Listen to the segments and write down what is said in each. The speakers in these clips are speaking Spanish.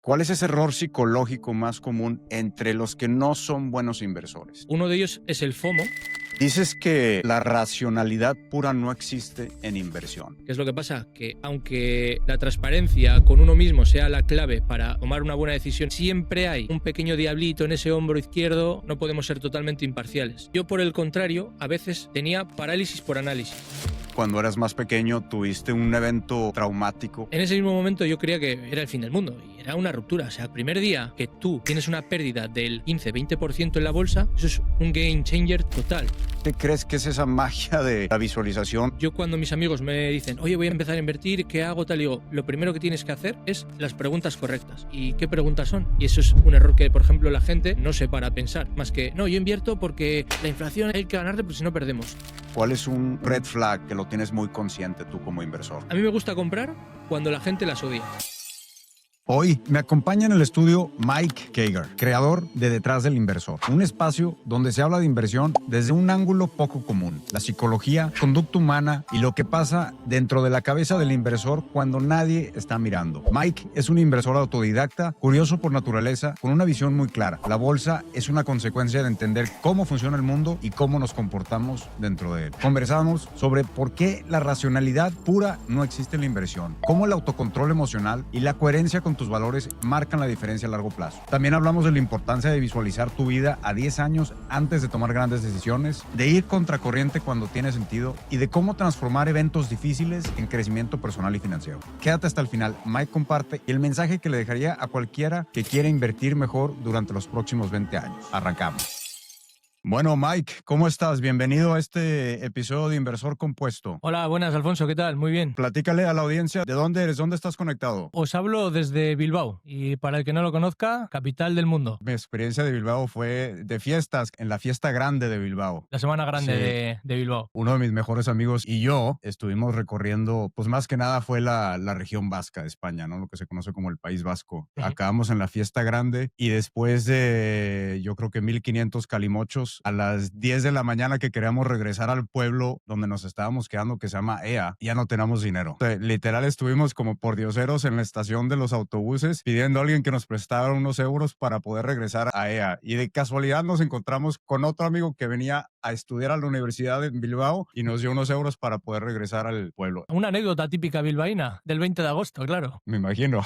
¿Cuál es ese error psicológico más común entre los que no son buenos inversores? Uno de ellos es el FOMO. Dices que la racionalidad pura no existe en inversión. ¿Qué es lo que pasa? Que aunque la transparencia con uno mismo sea la clave para tomar una buena decisión, siempre hay un pequeño diablito en ese hombro izquierdo, no podemos ser totalmente imparciales. Yo, por el contrario, a veces tenía parálisis por análisis. Cuando eras más pequeño, tuviste un evento traumático. En ese mismo momento yo creía que era el fin del mundo y era una ruptura. O sea, el primer día que tú tienes una pérdida del 15-20% en la bolsa, eso es un game changer total. ¿Qué crees que es esa magia de la visualización? Yo cuando mis amigos me dicen, oye, voy a empezar a invertir, ¿qué hago? Tal, digo, lo primero que tienes que hacer es las preguntas correctas. ¿Y qué preguntas son? Y eso es un error que, por ejemplo, la gente no se para a pensar. Más que, no, yo invierto porque la inflación hay que ganarle porque si no perdemos. ¿Cuál es un red flag que lo tienes muy consciente tú como inversor? A mí me gusta comprar cuando la gente las odia. Hoy me acompaña en el estudio Mike Kager, creador de Detrás del Inversor, un espacio donde se habla de inversión desde un ángulo poco común, la psicología, conducta humana y lo que pasa dentro de la cabeza del inversor cuando nadie está mirando. Mike es un inversor autodidacta, curioso por naturaleza, con una visión muy clara. La bolsa es una consecuencia de entender cómo funciona el mundo y cómo nos comportamos dentro de él. Conversamos sobre por qué la racionalidad pura no existe en la inversión, cómo el autocontrol emocional y la coherencia con tus valores marcan la diferencia a largo plazo. También hablamos de la importancia de visualizar tu vida a 10 años antes de tomar grandes decisiones, de ir contracorriente cuando tiene sentido y de cómo transformar eventos difíciles en crecimiento personal y financiero. Quédate hasta el final. Mike comparte el mensaje que le dejaría a cualquiera que quiera invertir mejor durante los próximos 20 años. Arrancamos. Bueno, Mike, ¿cómo estás? Bienvenido a este episodio de Inversor Compuesto. Hola, buenas, Alfonso, ¿qué tal? Muy bien. Platícale a la audiencia de dónde eres, dónde estás conectado. Os hablo desde Bilbao y para el que no lo conozca, capital del mundo. Mi experiencia de Bilbao fue de fiestas, en la fiesta grande de Bilbao. La semana grande Sí. de Bilbao. Uno de mis mejores amigos y yo estuvimos recorriendo, pues más que nada fue la región vasca de España, ¿no? Lo que se conoce como el País Vasco. Ujú. Acabamos en la fiesta grande y después de, yo creo que 1500 calimochos, a las 10 de la mañana que queríamos regresar al pueblo donde nos estábamos quedando, que se llama Ea, ya no teníamos dinero. O sea, literal estuvimos como por dioseros en la estación de los autobuses pidiendo a alguien que nos prestara unos euros para poder regresar a Ea. Y de casualidad nos encontramos con otro amigo que venía a estudiar a la universidad de Bilbao y nos dio unos euros para poder regresar al pueblo. Una anécdota típica bilbaína del 20 de agosto, claro. Me imagino.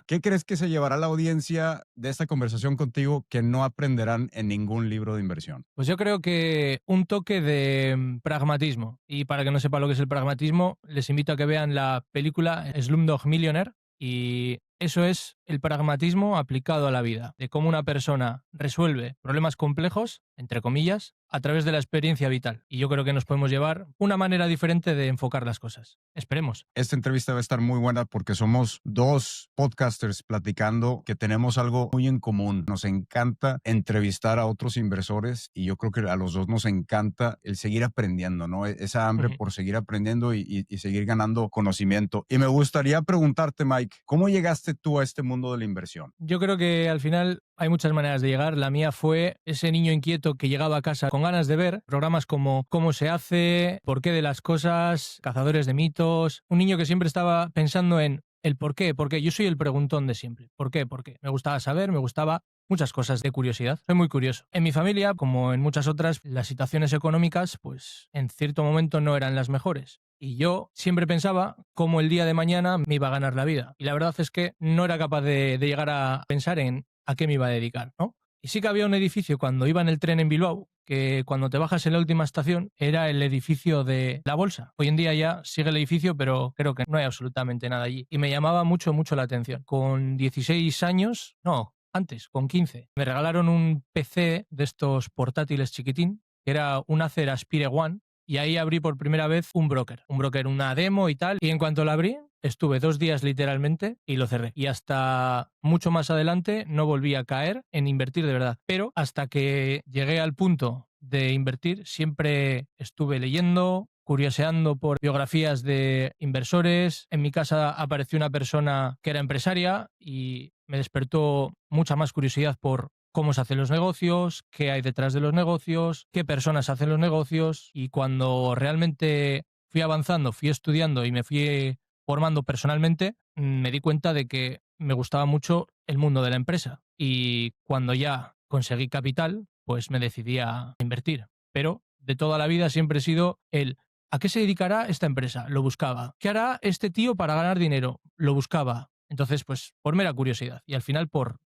¿Qué crees que se llevará la audiencia de esta conversación contigo que no aprenderán en ningún libro de inversión? Pues yo creo que un toque de pragmatismo. Y para que no sepa lo que es el pragmatismo, les invito a que vean la película Slumdog Millionaire. Y eso es el pragmatismo aplicado a la vida, de cómo una persona resuelve problemas complejos, entre comillas, a través de la experiencia vital. Y yo creo que nos podemos llevar una manera diferente de enfocar las cosas. Esperemos. Esta entrevista va a estar muy buena porque somos dos podcasters platicando que tenemos algo muy en común. Nos encanta entrevistar a otros inversores y yo creo que a los dos nos encanta el seguir aprendiendo, ¿no? Esa hambre por seguir aprendiendo y seguir ganando conocimiento. Y me gustaría preguntarte, Mike, ¿cómo llegaste tú a este mundo de la inversión? Yo creo que al final hay muchas maneras de llegar. La mía fue ese niño inquieto que llegaba a casa con ganas de ver programas como Cómo se hace, Por qué de las cosas, Cazadores de mitos. Un niño que siempre estaba pensando en el por qué, porque yo soy el preguntón de siempre. ¿Por qué? Porque me gustaba saber, me gustaba muchas cosas de curiosidad. Soy muy curioso. En mi familia, como en muchas otras, las situaciones económicas, pues en cierto momento no eran las mejores. Y yo siempre pensaba cómo el día de mañana me iba a ganar la vida. Y la verdad es que no era capaz de llegar a pensar en a qué me iba a dedicar, ¿no? Y sí que había un edificio cuando iba en el tren en Bilbao, que cuando te bajas en la última estación era el edificio de la Bolsa. Hoy en día ya sigue el edificio, pero creo que no hay absolutamente nada allí. Y me llamaba mucho, mucho la atención. Con 16 años, no, antes, con 15, me regalaron un PC de estos portátiles chiquitín, que era un Acer Aspire One, y ahí abrí por primera vez un broker, una demo y tal, y en cuanto la abrí, estuve 2 días literalmente y lo cerré. Y hasta mucho más adelante no volví a caer en invertir de verdad. Pero hasta que llegué al punto de invertir, siempre estuve leyendo, curioseando por biografías de inversores. En mi casa apareció una persona que era empresaria y me despertó mucha más curiosidad por cómo se hacen los negocios, qué hay detrás de los negocios, qué personas hacen los negocios. Y cuando realmente fui avanzando, fui estudiando y me fui formando personalmente, me di cuenta de que me gustaba mucho el mundo de la empresa. Y cuando ya conseguí capital, pues me decidí a invertir. Pero de toda la vida siempre he sido el ¿a qué se dedicará esta empresa? Lo buscaba. ¿Qué hará este tío para ganar dinero? Lo buscaba. Entonces, pues por mera curiosidad. Y al final,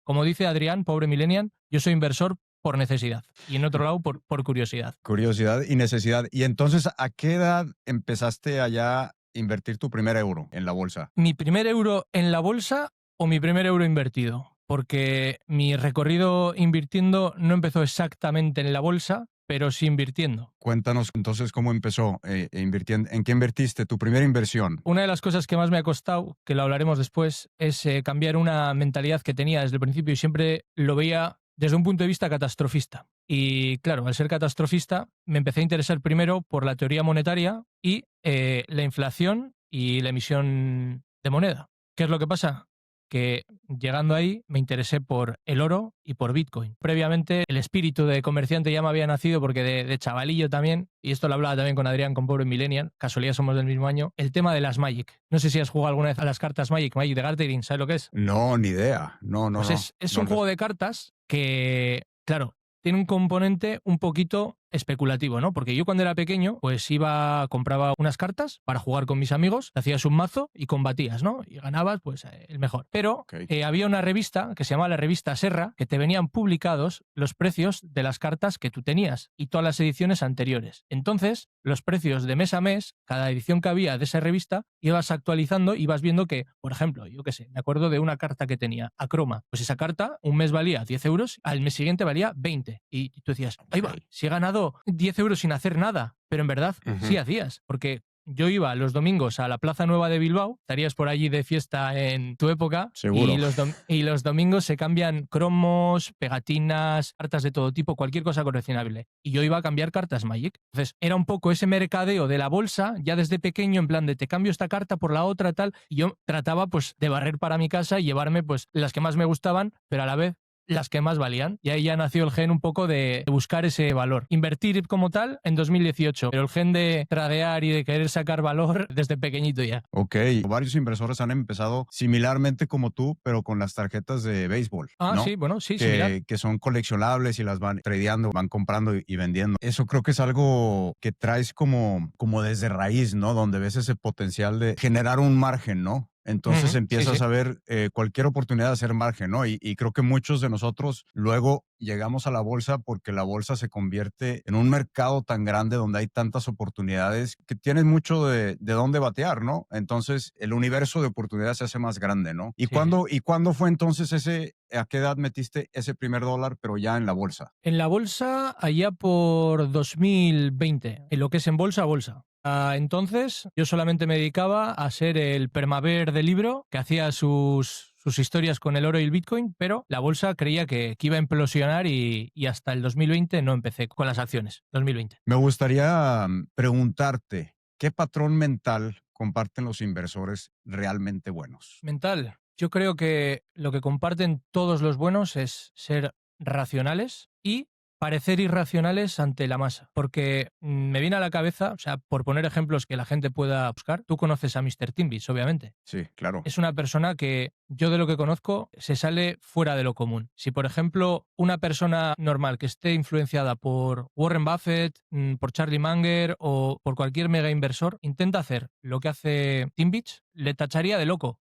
como dice Adrián, pobre millennial, yo soy inversor por necesidad. Y en otro lado, por curiosidad. Curiosidad y necesidad. Y entonces, ¿a qué edad empezaste allá a invertir tu primer euro en la bolsa? ¿Mi primer euro en la bolsa o mi primer euro invertido? Porque mi recorrido invirtiendo no empezó exactamente en la bolsa, pero sí invirtiendo. Cuéntanos entonces cómo empezó invirtiendo. ¿En qué invertiste tu primera inversión? Una de las cosas que más me ha costado, que lo hablaremos después, es cambiar una mentalidad que tenía desde el principio y siempre lo veía desde un punto de vista catastrofista. Y claro, al ser catastrofista, me empecé a interesar primero por la teoría monetaria y la inflación y la emisión de moneda. ¿Qué es lo que pasa? Que llegando ahí me interesé por el oro y por Bitcoin. Previamente el espíritu de comerciante ya me había nacido porque de chavalillo también, y esto lo hablaba también con Adrián, con Pobre Millennial, casualidad somos del mismo año, el tema de las Magic. No sé si has jugado alguna vez a las cartas Magic de Gathering, ¿sabes lo que es? No, ni idea. No, Pues no. es No un juego de cartas que, claro, tiene un componente un poquito especulativo, ¿no? Porque yo cuando era pequeño, pues compraba unas cartas para jugar con mis amigos, hacías un mazo y combatías, ¿no? Y ganabas, pues, el mejor. Pero Ok. había una revista que se llamaba la revista Serra, que te venían publicados los precios de las cartas que tú tenías y todas las ediciones anteriores. Entonces, los precios de mes a mes, cada edición que había de esa revista, ibas actualizando y ibas viendo que, por ejemplo, yo qué sé, me acuerdo de una carta que tenía, Acroma. Pues esa carta, un mes valía 10 euros, al mes siguiente valía 20. Y tú decías, ahí va, si he ganado 10 euros sin hacer nada, pero en verdad sí hacías, porque yo iba los domingos a la Plaza Nueva de Bilbao, estarías por allí de fiesta en tu época, Seguro. y los domingos se cambian cromos, pegatinas, cartas de todo tipo, cualquier cosa coleccionable. Y yo iba a cambiar cartas Magic. Entonces era un poco ese mercadeo de la bolsa, ya desde pequeño, en plan de te cambio esta carta por la otra, tal, y yo trataba pues de barrer para mi casa y llevarme pues las que más me gustaban, pero a la vez las que más valían. Y ahí ya nació el gen un poco de buscar ese valor. Invertir como tal en 2018, pero el gen de tradear y de querer sacar valor desde pequeñito ya. Ok, varios inversores han empezado similarmente como tú, pero con las tarjetas de béisbol. Ah, ¿no? sí, bueno, sí, similar. Que son coleccionables y las van tradeando, van comprando y vendiendo. Eso creo que es algo que traes como desde raíz, ¿no? Donde ves ese potencial de generar un margen, ¿no? Entonces empiezas a ver cualquier oportunidad de hacer margen, ¿no? Y creo que muchos de nosotros luego llegamos a la bolsa porque la bolsa se convierte en un mercado tan grande donde hay tantas oportunidades que tienes mucho de dónde batear, ¿no? Entonces el universo de oportunidades se hace más grande, ¿no? ¿Y cuándo fue entonces a qué edad metiste ese primer dólar, pero ya en la bolsa? En la bolsa, allá por 2020, en lo que es en bolsa, bolsa. Entonces, yo solamente me dedicaba a ser el permaver del libro, que hacía sus historias con el oro y el Bitcoin, pero la bolsa creía que iba a implosionar y hasta el 2020 no empecé con las acciones. 2020. Me gustaría preguntarte, ¿qué patrón mental comparten los inversores realmente buenos? Mental. Yo creo que lo que comparten todos los buenos es ser racionales y parecer irracionales ante la masa. Porque me viene a la cabeza, o sea, por poner ejemplos que la gente pueda buscar, tú conoces a Mr. Timbits, obviamente. Sí, claro. Es una persona que yo de lo que conozco se sale fuera de lo común. Si, por ejemplo, una persona normal que esté influenciada por Warren Buffett, por Charlie Munger o por cualquier mega inversor, intenta hacer lo que hace Timbits, le tacharía de loco.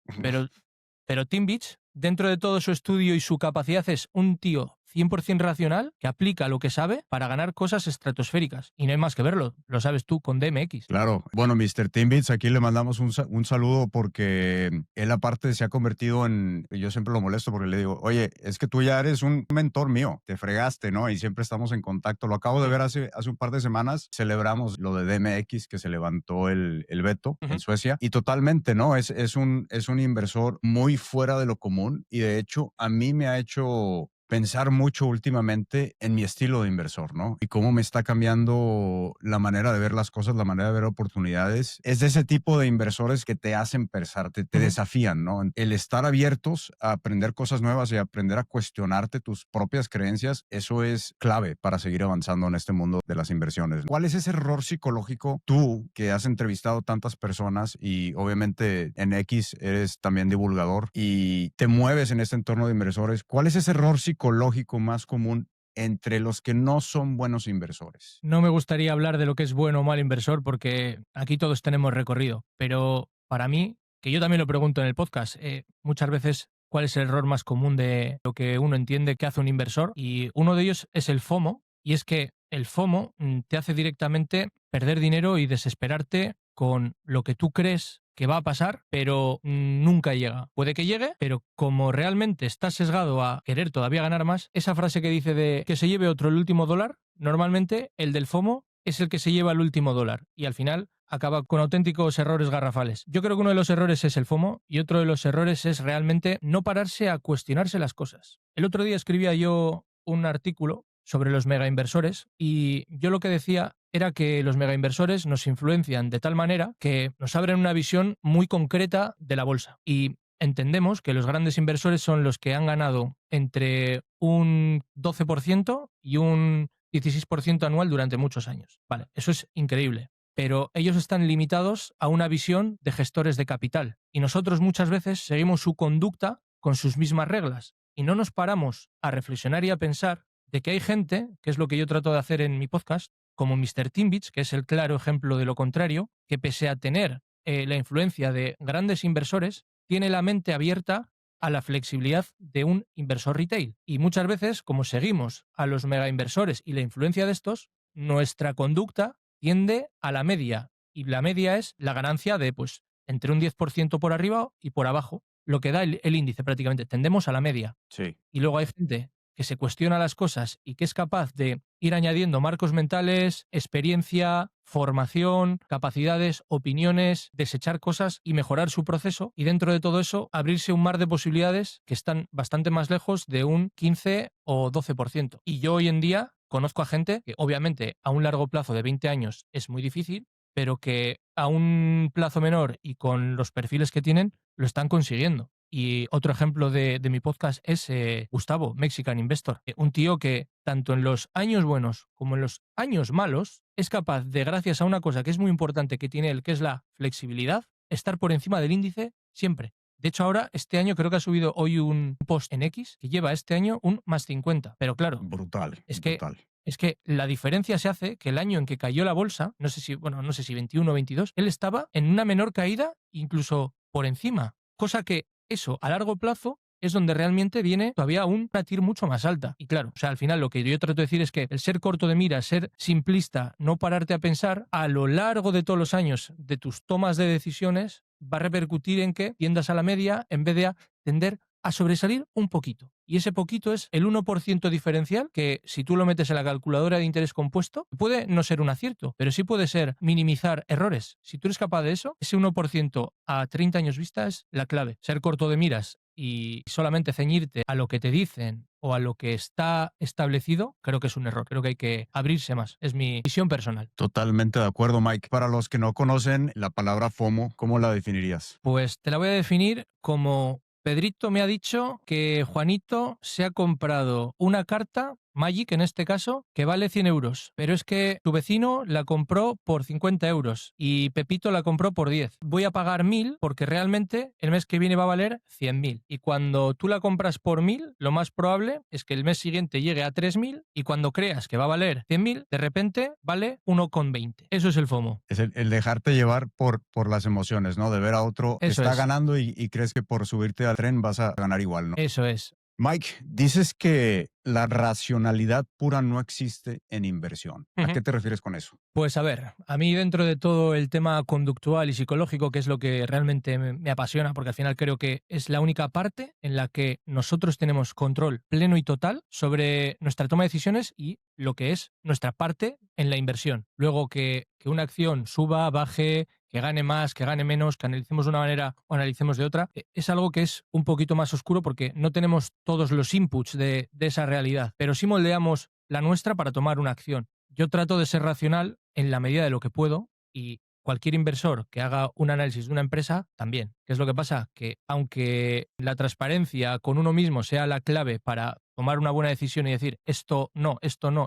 Pero Timbits, dentro de todo su estudio y su capacidad, es un tío 100% racional que aplica lo que sabe para ganar cosas estratosféricas. Y no hay más que verlo, lo sabes tú con DMX. Claro. Bueno, Mr. Timbits, aquí le mandamos un saludo porque él aparte se ha convertido yo siempre lo molesto porque le digo, oye, es que tú ya eres un mentor mío, te fregaste, ¿no? Y siempre estamos en contacto. Lo acabo de ver hace un par de semanas, celebramos lo de DMX que se levantó el veto en Suecia y totalmente, ¿no? Es un inversor muy fuera de lo común y de hecho a mí me ha hecho pensar mucho últimamente en mi estilo de inversor, ¿no? Y cómo me está cambiando la manera de ver las cosas, la manera de ver oportunidades. Es de ese tipo de inversores que te hacen pensar, te Ujú. desafían, ¿no? El estar abiertos a aprender cosas nuevas y aprender a cuestionarte tus propias creencias, eso es clave para seguir avanzando en este mundo de las inversiones. ¿Cuál es ese error psicológico tú que has entrevistado tantas personas y obviamente en X eres también divulgador y te mueves en este entorno de inversores? ¿Cuál es ese error psicológico más común entre los que no son buenos inversores? No me gustaría hablar de lo que es bueno o mal inversor porque aquí todos tenemos recorrido, pero para mí, que yo también lo pregunto en el podcast, muchas veces cuál es el error más común de lo que uno entiende que hace un inversor y uno de ellos es el FOMO y es que el FOMO te hace directamente perder dinero y desesperarte con lo que tú crees que va a pasar, pero nunca llega. Puede que llegue, pero como realmente estás sesgado a querer todavía ganar más, esa frase que dice de que se lleve otro el último dólar, normalmente el del FOMO es el que se lleva el último dólar y al final acaba con auténticos errores garrafales. Yo creo que uno de los errores es el FOMO y otro de los errores es realmente no pararse a cuestionarse las cosas. El otro día escribía yo un artículo sobre los mega inversores y yo lo que decía era que los mega inversores nos influencian de tal manera que nos abren una visión muy concreta de la bolsa y entendemos que los grandes inversores son los que han ganado entre un 12% y un 16% anual durante muchos años. Vale, eso es increíble, pero ellos están limitados a una visión de gestores de capital y nosotros muchas veces seguimos su conducta con sus mismas reglas y no nos paramos a reflexionar y a pensar de que hay gente, que es lo que yo trato de hacer en mi podcast, como Mr. Timbits, que es el claro ejemplo de lo contrario, que pese a tener la influencia de grandes inversores, tiene la mente abierta a la flexibilidad de un inversor retail. Y muchas veces, como seguimos a los mega inversores y la influencia de estos, nuestra conducta tiende a la media. Y la media es la ganancia de, pues, entre un 10% por arriba y por abajo, lo que da el índice prácticamente. Tendemos a la media. Sí. Y luego hay gente que se cuestiona las cosas y que es capaz de ir añadiendo marcos mentales, experiencia, formación, capacidades, opiniones, desechar cosas y mejorar su proceso y dentro de todo eso abrirse un mar de posibilidades que están bastante más lejos de un 15 o 12%. Y yo hoy en día conozco a gente que obviamente a un largo plazo de 20 años es muy difícil, pero que a un plazo menor y con los perfiles que tienen lo están consiguiendo. Y otro ejemplo de mi podcast es Gustavo, Mexican Investor, un tío que tanto en los años buenos como en los años malos es capaz de, gracias a una cosa que es muy importante que tiene él, que es la flexibilidad, estar por encima del índice siempre. De hecho, ahora, este año creo que ha subido hoy un post en X que lleva este año un más 50. Pero claro, Brutal, es que brutal. es que la diferencia se hace que el año en que cayó la bolsa, no sé si 21 o 22, él estaba en una menor caída, incluso por encima. Cosa que eso, a largo plazo, es donde realmente viene todavía una TIR mucho más alta. Y claro, o sea, al final lo que yo trato de decir es que el ser corto de mira, ser simplista, no pararte a pensar, a lo largo de todos los años de tus tomas de decisiones, va a repercutir en que tiendas a la media en vez de a tender a sobresalir un poquito. Y ese poquito es el 1% diferencial que si tú lo metes en la calculadora de interés compuesto, puede no ser un acierto, pero sí puede ser minimizar errores. Si tú eres capaz de eso, ese 1% a 30 años vista es la clave. Ser corto de miras y solamente ceñirte a lo que te dicen o a lo que está establecido, creo que es un error. Creo que hay que abrirse más. Es mi visión personal. Totalmente de acuerdo, Mike. Para los que no conocen la palabra FOMO, ¿cómo la definirías? Pues te la voy a definir como Pedrito me ha dicho que Juanito se ha comprado una carta, Magic en este caso, que vale 100 euros. Pero es que tu vecino la compró por 50 euros y Pepito la compró por 10. Voy a pagar 1000 porque realmente el mes que viene va a valer 100.000. Y cuando tú la compras por 1000, lo más probable es que el mes siguiente llegue a 3000 y cuando creas que va a valer 100.000, de repente vale 1,20. Eso es el FOMO. Es el dejarte llevar por las emociones, ¿no? De ver a otro que Eso está es. ganando y crees que por subirte al tren vas a ganar igual, ¿no? Eso es. Mike, dices que la racionalidad pura no existe en inversión. ¿A Ujú. qué te refieres con eso? Pues a ver, a mí dentro de todo el tema conductual y psicológico, que es lo que realmente me apasiona, porque al final creo que es la única parte en la que nosotros tenemos control pleno y total sobre nuestra toma de decisiones y lo que es nuestra parte en la inversión. Luego que una acción suba, baje, que gane más, que gane menos, que analicemos de una manera o analicemos de otra, es algo que es un poquito más oscuro porque no tenemos todos los inputs de esa realidad, pero sí moldeamos la nuestra para tomar una acción. Yo trato de ser racional en la medida de lo que puedo y cualquier inversor que haga un análisis de una empresa también. ¿Qué es lo que pasa? Que aunque la transparencia con uno mismo sea la clave para tomar una buena decisión y decir esto no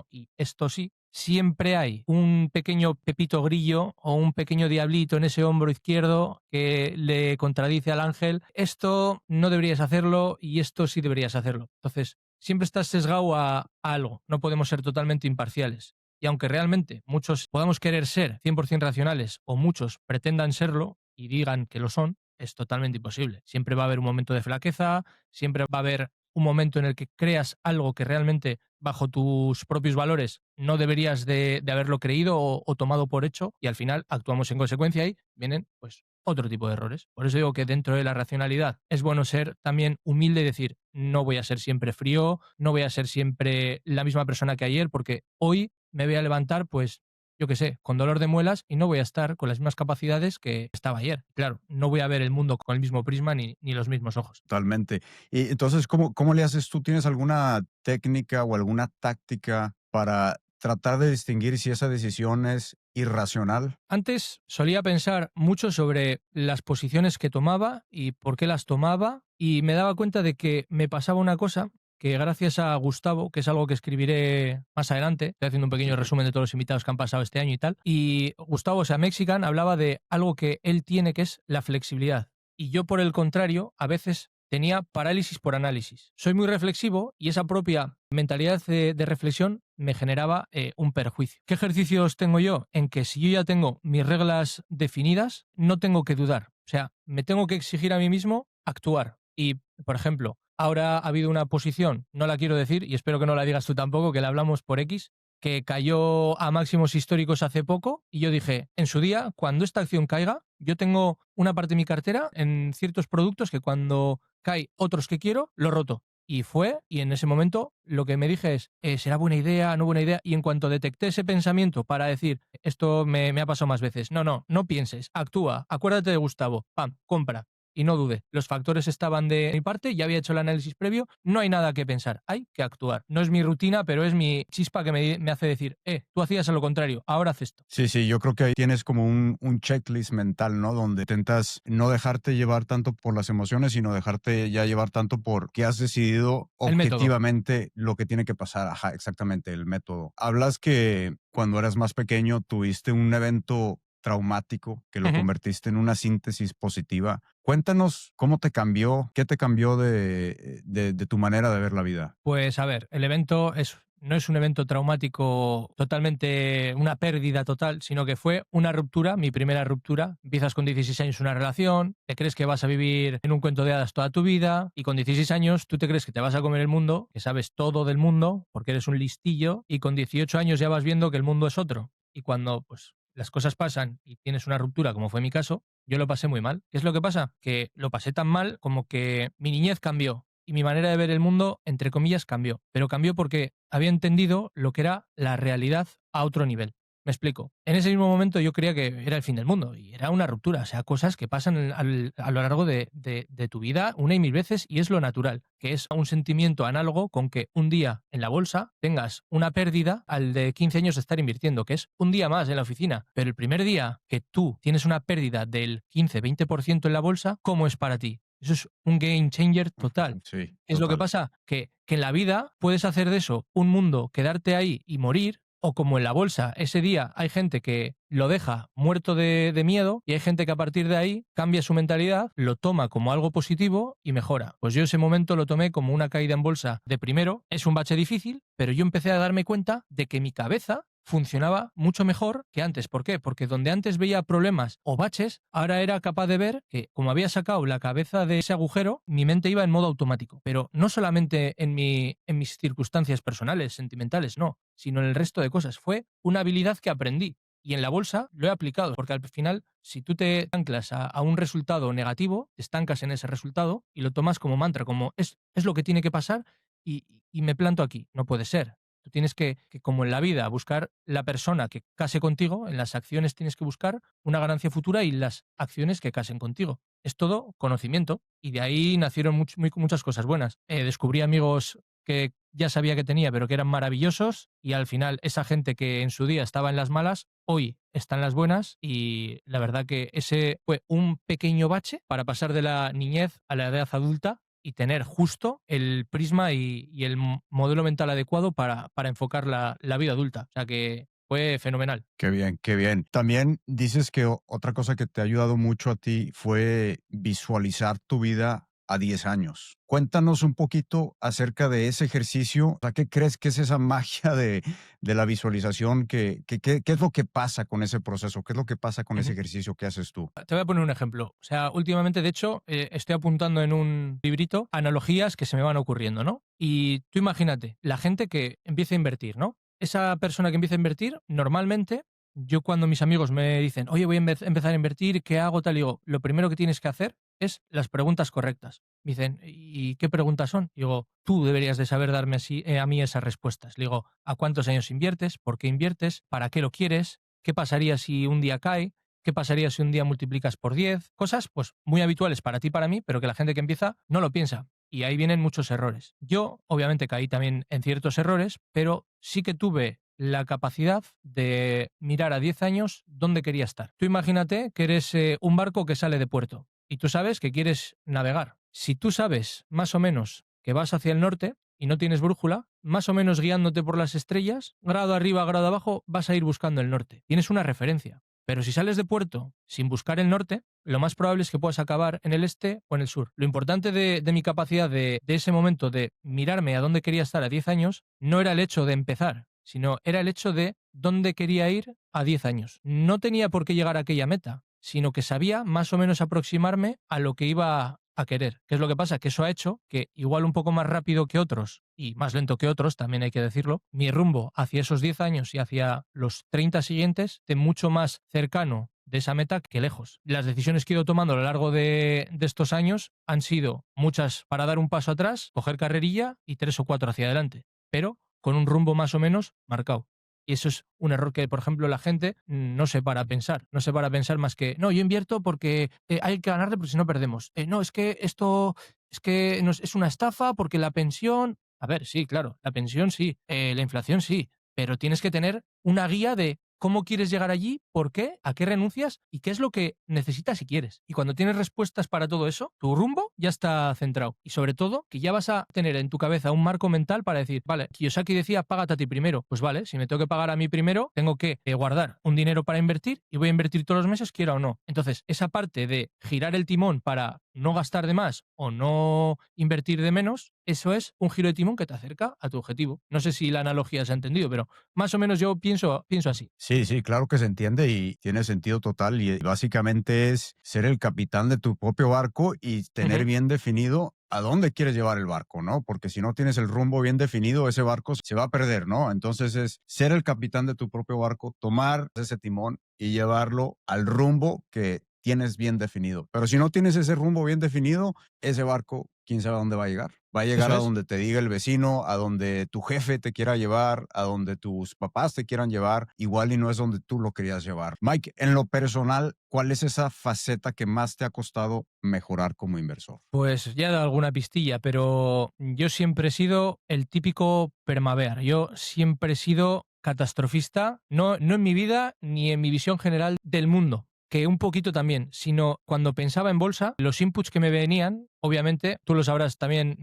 y esto sí, siempre hay un pequeño pepito grillo o un pequeño diablito en ese hombro izquierdo que le contradice al ángel, esto no deberías hacerlo y esto sí deberías hacerlo. Entonces, siempre estás sesgado a algo, no podemos ser totalmente imparciales. Y aunque realmente muchos podamos querer ser 100% racionales o muchos pretendan serlo y digan que lo son, es totalmente imposible. Siempre va a haber un momento de flaqueza, siempre va a haber un momento en el que creas algo que realmente bajo tus propios valores no deberías de haberlo creído o tomado por hecho y al final actuamos en consecuencia y vienen pues otro tipo de errores. Por eso digo que dentro de la racionalidad es bueno ser también humilde y decir no voy a ser siempre frío, no voy a ser siempre la misma persona que ayer porque hoy me voy a levantar pues yo qué sé, con dolor de muelas y no voy a estar con las mismas capacidades que estaba ayer. Claro, no voy a ver el mundo con el mismo prisma ni los mismos ojos. Totalmente. Y entonces, ¿cómo le haces tú? ¿Tienes alguna técnica o alguna táctica para tratar de distinguir si esa decisión es irracional? Antes solía pensar mucho sobre las posiciones que tomaba y por qué las tomaba y me daba cuenta de que me pasaba una cosa que gracias a Gustavo, que es algo que escribiré más adelante, estoy haciendo un pequeño resumen de todos los invitados que han pasado este año y tal, y Gustavo, o sea, Mexican, hablaba de algo que él tiene que es la flexibilidad. Y yo, por el contrario, a veces tenía parálisis por análisis. Soy muy reflexivo y esa propia mentalidad de reflexión me generaba un perjuicio. ¿Qué ejercicios tengo yo? En que si yo ya tengo mis reglas definidas, no tengo que dudar. O sea, me tengo que exigir a mí mismo actuar. Y, por ejemplo, ahora ha habido una posición, no la quiero decir y espero que no la digas tú tampoco, que la hablamos por X, que cayó a máximos históricos hace poco y yo dije, en su día, cuando esta acción caiga, yo tengo una parte de mi cartera en ciertos productos que cuando cae otros que quiero, lo roto. Y fue, y en ese momento lo que me dije es, ¿será buena idea, no buena idea? Y en cuanto detecté ese pensamiento para decir, esto me ha pasado más veces, no pienses, actúa, acuérdate de Gustavo, pam, compra. Y no dude, los factores estaban de mi parte, ya había hecho el análisis previo, no hay nada que pensar, hay que actuar. No es mi rutina, pero es mi chispa que me hace decir, tú hacías lo contrario, ahora haz esto. Sí, yo creo que ahí tienes como un checklist mental, ¿no? Donde intentas no dejarte llevar tanto por las emociones, sino dejarte ya llevar tanto por qué has decidido El método. objetivamente lo que tiene que pasar. Ajá, exactamente, el método. Hablas que cuando eras más pequeño tuviste un evento traumático que lo Ujú. convertiste en una síntesis positiva. Cuéntanos cómo te cambió, qué te cambió de tu manera de ver la vida. Pues a ver, el evento no es un evento traumático totalmente, una pérdida total, sino que fue una ruptura, mi primera ruptura. Empiezas con 16 años una relación, te crees que vas a vivir en un cuento de hadas toda tu vida y con 16 años tú te crees que te vas a comer el mundo, que sabes todo del mundo porque eres un listillo y con 18 años ya vas viendo que el mundo es otro. Y cuando pues las cosas pasan y tienes una ruptura, como fue mi caso, yo lo pasé muy mal. ¿Qué es lo que pasa? Que lo pasé tan mal como que mi niñez cambió y mi manera de ver el mundo, entre comillas, cambió. Pero cambió porque había entendido lo que era la realidad a otro nivel. Me explico. En ese mismo momento yo creía que era el fin del mundo y era una ruptura, o sea, cosas que pasan a lo largo de tu vida una y mil veces y es lo natural, que es un sentimiento análogo con que un día en la bolsa tengas una pérdida al de 15 años de estar invirtiendo, que es un día más en la oficina. Pero el primer día que tú tienes una pérdida del 15-20% en la bolsa, ¿cómo es para ti? Eso es un game changer total. Sí, ¿Qué es lo que total. pasa? Que en la vida puedes hacer de eso un mundo, quedarte ahí y morir, o como en la bolsa, ese día hay gente que lo deja muerto de miedo y hay gente que a partir de ahí cambia su mentalidad, lo toma como algo positivo y mejora. Pues yo ese momento lo tomé como una caída en bolsa de primero, es un bache difícil, pero yo empecé a darme cuenta de que mi cabeza funcionaba mucho mejor que antes. ¿Por qué? Porque donde antes veía problemas o baches, ahora era capaz de ver que como había sacado la cabeza de ese agujero, mi mente iba en modo automático. Pero no solamente en mis circunstancias personales, sentimentales, no, sino en el resto de cosas. Fue una habilidad que aprendí. Y en la bolsa lo he aplicado, porque al final, si tú te anclas a un resultado negativo, te estancas en ese resultado y lo tomas como mantra, como es lo que tiene que pasar y me planto aquí. No puede ser. Tú tienes que, como en la vida, buscar la persona que case contigo, en las acciones tienes que buscar una ganancia futura y las acciones que casen contigo. Es todo conocimiento y de ahí nacieron muchas cosas buenas. Descubrí amigos que ya sabía que tenía, pero que eran maravillosos, y al final esa gente que en su día estaba en las malas, hoy está en las buenas, y la verdad que ese fue un pequeño bache para pasar de la niñez a la edad adulta y tener justo el prisma y el modelo mental adecuado para enfocar la vida adulta. O sea que fue fenomenal. Qué bien, qué bien. También dices que otra cosa que te ha ayudado mucho a ti fue visualizar tu vida a 10 años. Cuéntanos un poquito acerca de ese ejercicio. O sea, ¿qué crees que es esa magia de la visualización? ¿Qué es lo que pasa con ese proceso? ¿Qué es lo que pasa con ese Ujú. ejercicio que haces tú? Te voy a poner un ejemplo. O sea, últimamente, de hecho, estoy apuntando en un librito analogías que se me van ocurriendo, ¿no? Y tú imagínate, la gente que empieza a invertir, ¿no? Esa persona que empieza a invertir, normalmente, yo cuando mis amigos me dicen, oye, voy a empezar a invertir, ¿qué hago? Tal, digo, lo primero que tienes que hacer es las preguntas correctas. Me dicen, ¿y qué preguntas son? Digo, tú deberías de saber darme a mí esas respuestas. Le digo, ¿a cuántos años inviertes? ¿Por qué inviertes? ¿Para qué lo quieres? ¿Qué pasaría si un día cae? ¿Qué pasaría si un día multiplicas por 10? Cosas pues muy habituales para ti y para mí, pero que la gente que empieza no lo piensa. Y ahí vienen muchos errores. Yo, obviamente, caí también en ciertos errores, pero sí que tuve la capacidad de mirar a 10 años dónde quería estar. Tú imagínate que eres un barco que sale de puerto y tú sabes que quieres navegar. Si tú sabes más o menos que vas hacia el norte y no tienes brújula, más o menos guiándote por las estrellas, grado arriba, grado abajo, vas a ir buscando el norte. Tienes una referencia. Pero si sales de puerto sin buscar el norte, lo más probable es que puedas acabar en el este o en el sur. Lo importante de mi capacidad de ese momento de mirarme a dónde quería estar a 10 años no era el hecho de empezar, sino era el hecho de dónde quería ir a 10 años. No tenía por qué llegar a aquella meta, sino que sabía más o menos aproximarme a lo que iba a querer. ¿Qué es lo que pasa? Que eso ha hecho que, igual un poco más rápido que otros y más lento que otros, también hay que decirlo, mi rumbo hacia esos 10 años y hacia los 30 siguientes esté mucho más cercano de esa meta que lejos. Las decisiones que he ido tomando a lo largo de estos años han sido muchas para dar un paso atrás, coger carrerilla, y 3 o 4 hacia adelante, pero con un rumbo más o menos marcado. Y eso es un error que, por ejemplo, la gente no se para a pensar. No se para a pensar más que, no, yo invierto porque hay que ganarle porque si no perdemos. No, es que esto es una estafa porque la pensión... A ver, sí, claro, la pensión sí, la inflación sí, pero tienes que tener una guía de cómo quieres llegar allí, por qué, a qué renuncias y qué es lo que necesitas y quieres. Y cuando tienes respuestas para todo eso, tu rumbo ya está centrado. Y sobre todo, que ya vas a tener en tu cabeza un marco mental para decir, vale, Kiyosaki decía, págate a ti primero. Pues vale, si me tengo que pagar a mí primero, tengo que guardar un dinero para invertir y voy a invertir todos los meses, quiera o no. Entonces, esa parte de girar el timón para no gastar de más o no invertir de menos, eso es un giro de timón que te acerca a tu objetivo. No sé si la analogía se ha entendido, pero más o menos yo pienso así. Sí, sí, claro que se entiende y tiene sentido total y básicamente es ser el capitán de tu propio barco y tener Ujú. bien definido a dónde quieres llevar el barco, ¿no? Porque si no tienes el rumbo bien definido, ese barco se va a perder, ¿no? Entonces es ser el capitán de tu propio barco, tomar ese timón y llevarlo al rumbo que tienes bien definido. Pero si no tienes ese rumbo bien definido, ese barco, quién sabe a dónde va a llegar. Va a llegar Eso a es. donde te diga el vecino, a donde tu jefe te quiera llevar, a donde tus papás te quieran llevar, igual y no es donde tú lo querías llevar. Mike, en lo personal, ¿cuál es esa faceta que más te ha costado mejorar como inversor? Pues ya he dado alguna pistilla, pero yo siempre he sido el típico permabear. Yo siempre he sido catastrofista, no en mi vida ni en mi visión general del mundo, que un poquito también, sino cuando pensaba en bolsa, los inputs que me venían, obviamente, tú lo sabrás también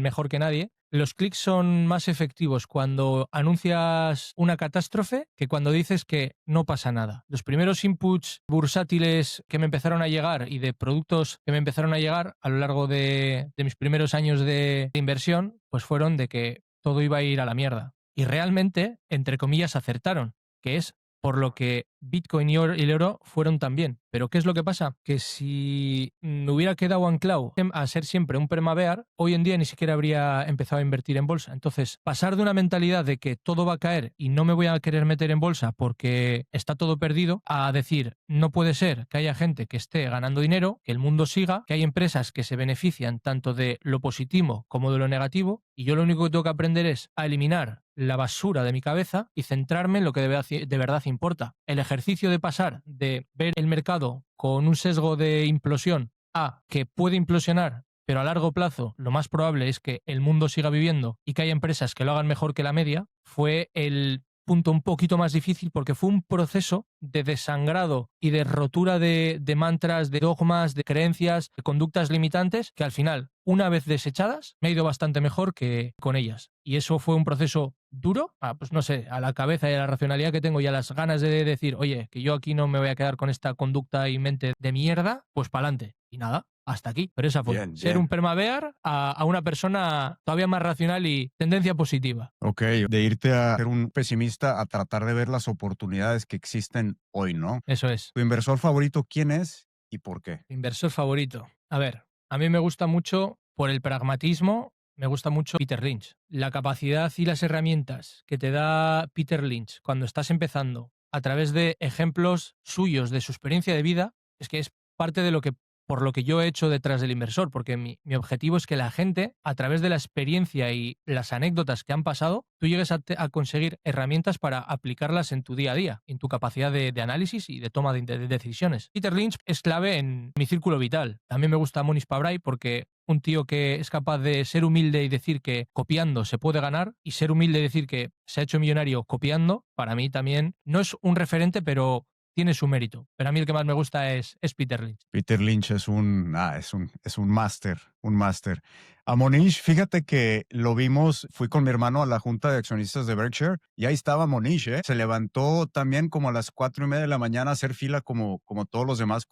mejor que nadie, los clics son más efectivos cuando anuncias una catástrofe que cuando dices que no pasa nada. Los primeros inputs bursátiles que me empezaron a llegar y de productos que me empezaron a llegar a lo largo de mis primeros años de inversión, pues fueron de que todo iba a ir a la mierda. Y realmente, entre comillas, acertaron, que es por lo que Bitcoin y el oro fueron también. Pero ¿qué es lo que pasa? Que si me hubiera quedado anclado a ser siempre un permabear, hoy en día ni siquiera habría empezado a invertir en bolsa. Entonces, pasar de una mentalidad de que todo va a caer y no me voy a querer meter en bolsa porque está todo perdido, a decir, no puede ser que haya gente que esté ganando dinero, que el mundo siga, que hay empresas que se benefician tanto de lo positivo como de lo negativo, Y yo lo único que tengo que aprender es a eliminar la basura de mi cabeza y centrarme en lo que de verdad importa. El ejercicio de pasar de ver el mercado con un sesgo de implosión a que puede implosionar, pero a largo plazo lo más probable es que el mundo siga viviendo y que haya empresas que lo hagan mejor que la media, fue el punto un poquito más difícil porque fue un proceso de desangrado y de rotura de mantras, de dogmas, de creencias, de conductas limitantes que al final, una vez desechadas, me ha ido bastante mejor que con ellas. Y eso fue un proceso duro, pues no sé, a la cabeza y a la racionalidad que tengo y a las ganas de decir, oye, que yo aquí no me voy a quedar con esta conducta y mente de mierda, pues pa'lante. Y nada, hasta aquí. Pero esa fue ser un permabear a una persona todavía más racional y tendencia positiva. Ok, de irte a ser un pesimista a tratar de ver las oportunidades que existen hoy, ¿no? Eso es. ¿Tu inversor favorito quién es y por qué? Inversor favorito. A ver, a mí me gusta mucho, por el pragmatismo, me gusta mucho Peter Lynch. La capacidad y las herramientas que te da Peter Lynch cuando estás empezando a través de ejemplos suyos de su experiencia de vida, es que es parte de lo que por lo que yo he hecho detrás del inversor, porque mi objetivo es que la gente, a través de la experiencia y las anécdotas que han pasado, tú llegues a conseguir herramientas para aplicarlas en tu día a día, en tu capacidad de análisis y de toma de decisiones. Peter Lynch es clave en mi círculo vital. También me gusta Monish Pabrai porque un tío que es capaz de ser humilde y decir que copiando se puede ganar, y ser humilde y decir que se ha hecho millonario copiando, para mí también no es un referente, pero tiene su mérito. Pero a mí el que más me gusta es Peter Lynch. Peter Lynch es un máster, un máster. A Monish, fíjate que lo vimos, fui con mi hermano a la junta de accionistas de Berkshire y ahí estaba Monish, ¿eh? Se levantó también como a las 4:30 de la mañana a hacer fila como todos los demás.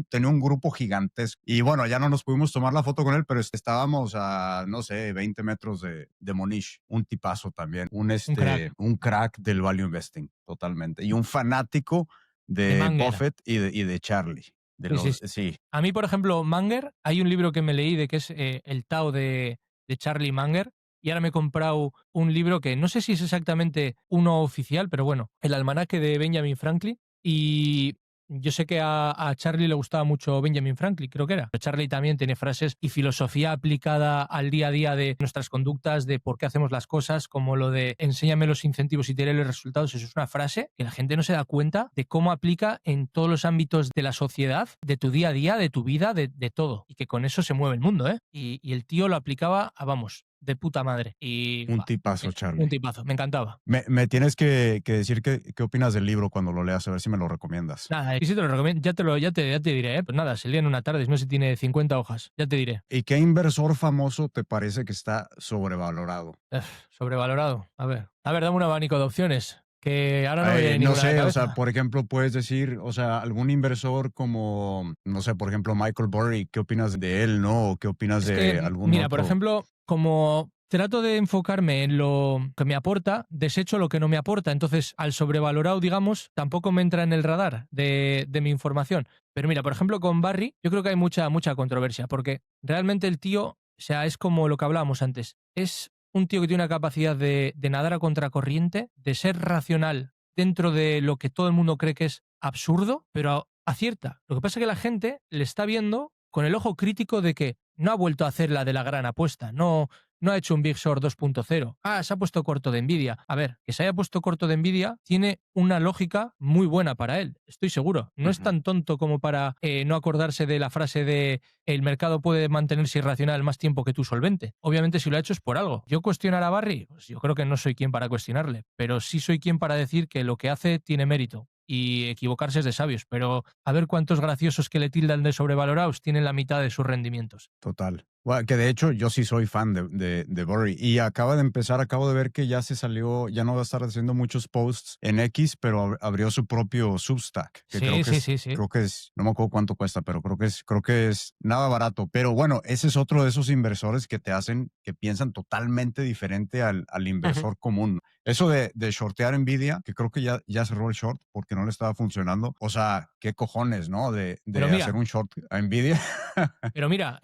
Tenía un grupo gigantesco. Y bueno, ya no nos pudimos tomar la foto con él, pero estábamos a, no sé, 20 metros de Monish. Un tipazo también. Un crack del value investing, totalmente. Y un fanático de Buffett y de Charlie. Sí. A mí, por ejemplo, Munger, hay un libro que me leí de que es el Tao de Charlie Munger, y ahora me he comprado un libro que no sé si es exactamente uno oficial, pero bueno, el almanaque de Benjamin Franklin. Y yo sé que a Charlie le gustaba mucho Benjamin Franklin, creo que era. Pero Charlie también tiene frases y filosofía aplicada al día a día de nuestras conductas, de por qué hacemos las cosas, como lo de enséñame los incentivos y te daré los resultados. Eso es una frase que la gente no se da cuenta de cómo aplica en todos los ámbitos de la sociedad, de tu día a día, de tu vida, de todo. Y que con eso se mueve el mundo, ¿eh? Y el tío lo aplicaba vamos, de puta madre. Y un tipazo, Charlie. Un tipazo, me encantaba. Me tienes que decir qué opinas del libro cuando lo leas, a ver si me lo recomiendas. Nada, y si te lo recomiendo, ya te diré, ¿eh? Pues nada, se lee en una tarde, no sé si tiene 50 hojas, ya te diré. ¿Y qué inversor famoso te parece que está sobrevalorado? Sobrevalorado, a ver, dame un abanico de opciones. Que ahora no me viene no ninguna a la sé, o cabeza. sea, por ejemplo, puedes decir, o sea, algún inversor como, no sé, por ejemplo, Michael Burry, ¿qué opinas de él, no? ¿O qué opinas de algún mira, otro? por ejemplo, como trato de enfocarme en lo que me aporta, desecho lo que no me aporta. Entonces, al sobrevalorado, digamos, tampoco me entra en el radar de mi información. Pero mira, por ejemplo, con Barry, yo creo que hay mucha controversia, porque realmente el tío, o sea, es como lo que hablábamos antes. Es un tío que tiene una capacidad de nadar a contracorriente, de ser racional dentro de lo que todo el mundo cree que es absurdo, pero acierta. Lo que pasa es que la gente le está viendo con el ojo crítico de que no ha vuelto a hacer la de la gran apuesta, no ha hecho un Big Short 2.0. Se ha puesto corto de Nvidia. A ver, que se haya puesto corto de Nvidia tiene una lógica muy buena para él, estoy seguro. No es tan tonto como para no acordarse de la frase de el mercado puede mantenerse irracional más tiempo que tú solvente. Obviamente si lo ha hecho es por algo. ¿Yo cuestionar a Barry? Pues yo creo que no soy quien para cuestionarle, pero sí soy quien para decir que lo que hace tiene mérito. Y equivocarse es de sabios, pero a ver cuántos graciosos que le tildan de sobrevalorados tienen la mitad de sus rendimientos. Total. Bueno, que de hecho yo sí soy fan de Burry y acabo de ver que ya se salió, ya no va a estar haciendo muchos posts en X, pero abrió su propio Substack. Que Sí. Creo que es, no me acuerdo cuánto cuesta, pero creo que es nada barato. Pero bueno, ese es otro de esos inversores que que piensan totalmente diferente al inversor común. Eso de shortear Nvidia, que creo que ya cerró el short porque no le estaba funcionando. O sea, qué cojones, ¿no? De hacer un short a Nvidia. Pero mira,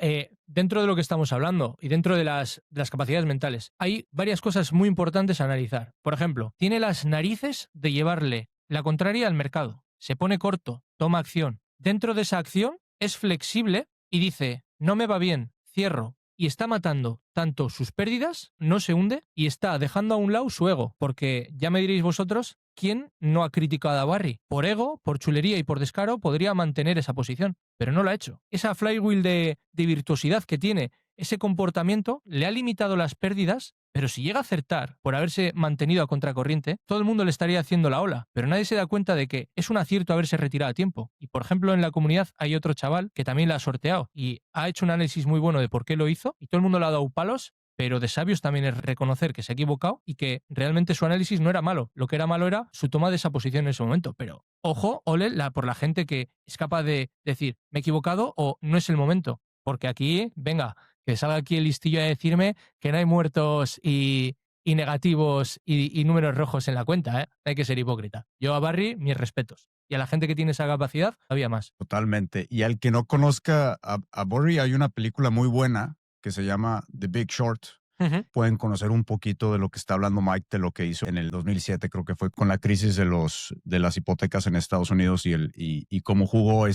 dentro de lo que estamos hablando y dentro de las capacidades mentales, hay varias cosas muy importantes a analizar. Por ejemplo, tiene las narices de llevarle la contraria al mercado. Se pone corto, toma acción. Dentro de esa acción es flexible y dice, no me va bien, cierro. y está matando tanto sus pérdidas, no se hunde, y está dejando a un lado su ego, porque ya me diréis vosotros, ¿quién no ha criticado a Barry? Por ego, por chulería y por descaro podría mantener esa posición, pero no lo ha hecho. Esa flywheel de virtuosidad que tiene, ese comportamiento, le ha limitado las pérdidas, pero si llega a acertar por haberse mantenido a contracorriente, todo el mundo le estaría haciendo la ola, pero nadie se da cuenta de que es un acierto haberse retirado a tiempo. Y por ejemplo, en la comunidad hay otro chaval que también la ha sorteado y ha hecho un análisis muy bueno de por qué lo hizo, y todo el mundo le ha dado palos, pero de sabios también es reconocer que se ha equivocado y que realmente su análisis no era malo. Lo que era malo era su toma de esa posición en ese momento. Pero ojo, ole por la gente que es capaz de decir, me he equivocado o no es el momento. Porque aquí, venga, que salga aquí el listillo a decirme que no hay muertos y negativos y números rojos en la cuenta, ¿eh? No hay que ser hipócrita. Yo a Barry, mis respetos. Y a la gente que tiene esa capacidad, había más. Totalmente. Y al que no conozca a Burry, hay una película muy buena que se llama The Big Short. Ujú. Pueden conocer un poquito de lo que está hablando Mike, de lo que hizo en el 2007, creo que fue con la crisis de las hipotecas en Estados Unidos y cómo jugó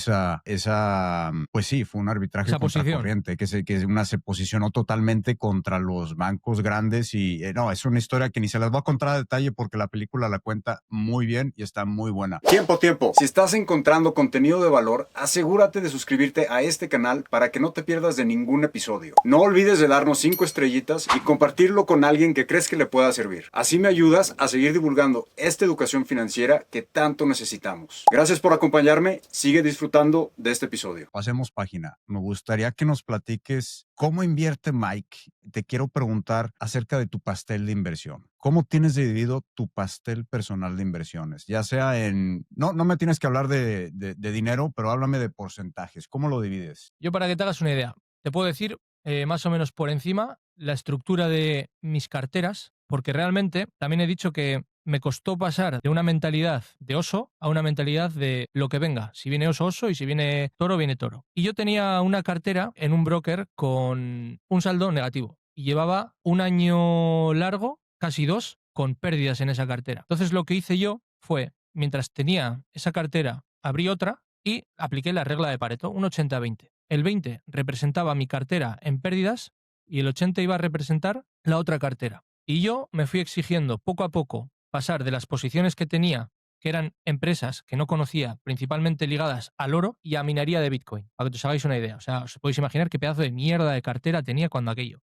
pues sí, fue un arbitraje Esa posición. contracorriente, que se posicionó totalmente contra los bancos grandes y no, es una historia que ni se las voy a contar a detalle porque la película la cuenta muy bien y está muy buena. Tiempo. Si estás encontrando contenido de valor, asegúrate de suscribirte a este canal para que no te pierdas de ningún episodio. No olvides de darnos 5 estrellitas y compartirlo con alguien que crees que le pueda servir. Así me ayudas a seguir divulgando esta educación financiera que tanto necesitamos. Gracias por acompañarme. Sigue disfrutando de este episodio. Pasemos página. Me gustaría que nos platiques cómo invierte Mike. Te quiero preguntar acerca de tu pastel de inversión. ¿Cómo tienes dividido tu pastel personal de inversiones? Ya sea no me tienes que hablar de dinero, pero háblame de porcentajes. ¿Cómo lo divides? Yo, para que te hagas una idea, te puedo decir más o menos por encima la estructura de mis carteras, porque realmente también he dicho que me costó pasar de una mentalidad de oso a una mentalidad de lo que venga. Si viene oso, oso, y si viene toro, viene toro. Y yo tenía una cartera en un broker con un saldo negativo y llevaba un año largo, casi 2, con pérdidas en esa cartera. Entonces lo que hice yo fue, mientras tenía esa cartera, abrí otra y apliqué la regla de Pareto, un 80-20. El 20 representaba mi cartera en pérdidas y el 80 iba a representar la otra cartera. Y yo me fui exigiendo poco a poco pasar de las posiciones que tenía, que eran empresas que no conocía, principalmente ligadas al oro y a minería de Bitcoin, para que os hagáis una idea. O sea, os podéis imaginar qué pedazo de mierda de cartera tenía cuando aquello.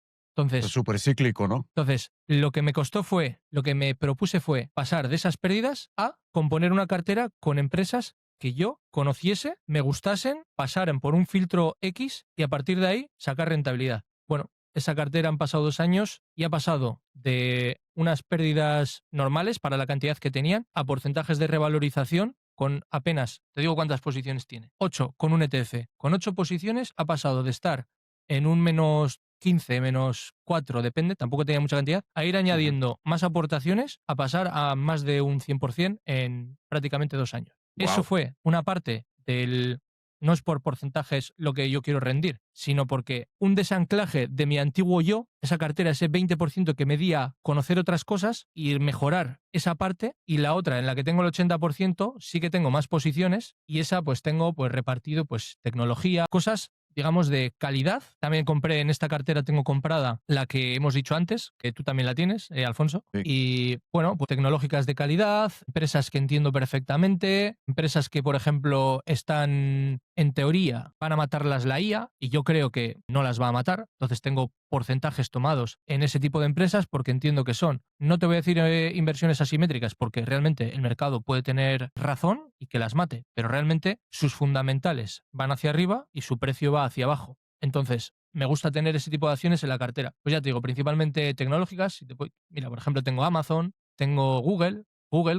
Es súper cíclico, ¿no? Entonces, lo que me propuse fue pasar de esas pérdidas a componer una cartera con empresas que yo conociese, me gustasen, pasaran por un filtro X y a partir de ahí sacar rentabilidad. Bueno, esa cartera han pasado 2 años y ha pasado de unas pérdidas normales para la cantidad que tenían a porcentajes de revalorización con apenas, te digo cuántas posiciones tiene, 8 con un ETF. Con 8 posiciones ha pasado de estar en un menos 15, menos 4, depende, tampoco tenía mucha cantidad, a ir añadiendo más aportaciones, a pasar a más de un 100% en prácticamente 2 años. Wow. Eso fue una parte del... No es por porcentajes lo que yo quiero rendir, sino porque un desanclaje de mi antiguo yo, esa cartera, ese 20% que me di a conocer otras cosas y mejorar esa parte, y la otra en la que tengo el 80% sí que tengo más posiciones, y esa pues tengo pues repartido pues tecnología, cosas digamos de calidad. También compré en esta cartera, tengo comprada la que hemos dicho antes, que tú también la tienes, Alfonso. Sí. Y bueno, pues tecnológicas de calidad, empresas que entiendo perfectamente, empresas que por ejemplo están en teoría van a matarlas la IA y yo creo que no las va a matar. Entonces tengo porcentajes tomados en ese tipo de empresas porque entiendo que son, no te voy a decir inversiones asimétricas porque realmente el mercado puede tener razón y que las mate, pero realmente sus fundamentales van hacia arriba y su precio va hacia abajo. Entonces, me gusta tener ese tipo de acciones en la cartera. Pues ya te digo, principalmente tecnológicas. Mira, por ejemplo, tengo Amazon, tengo Google,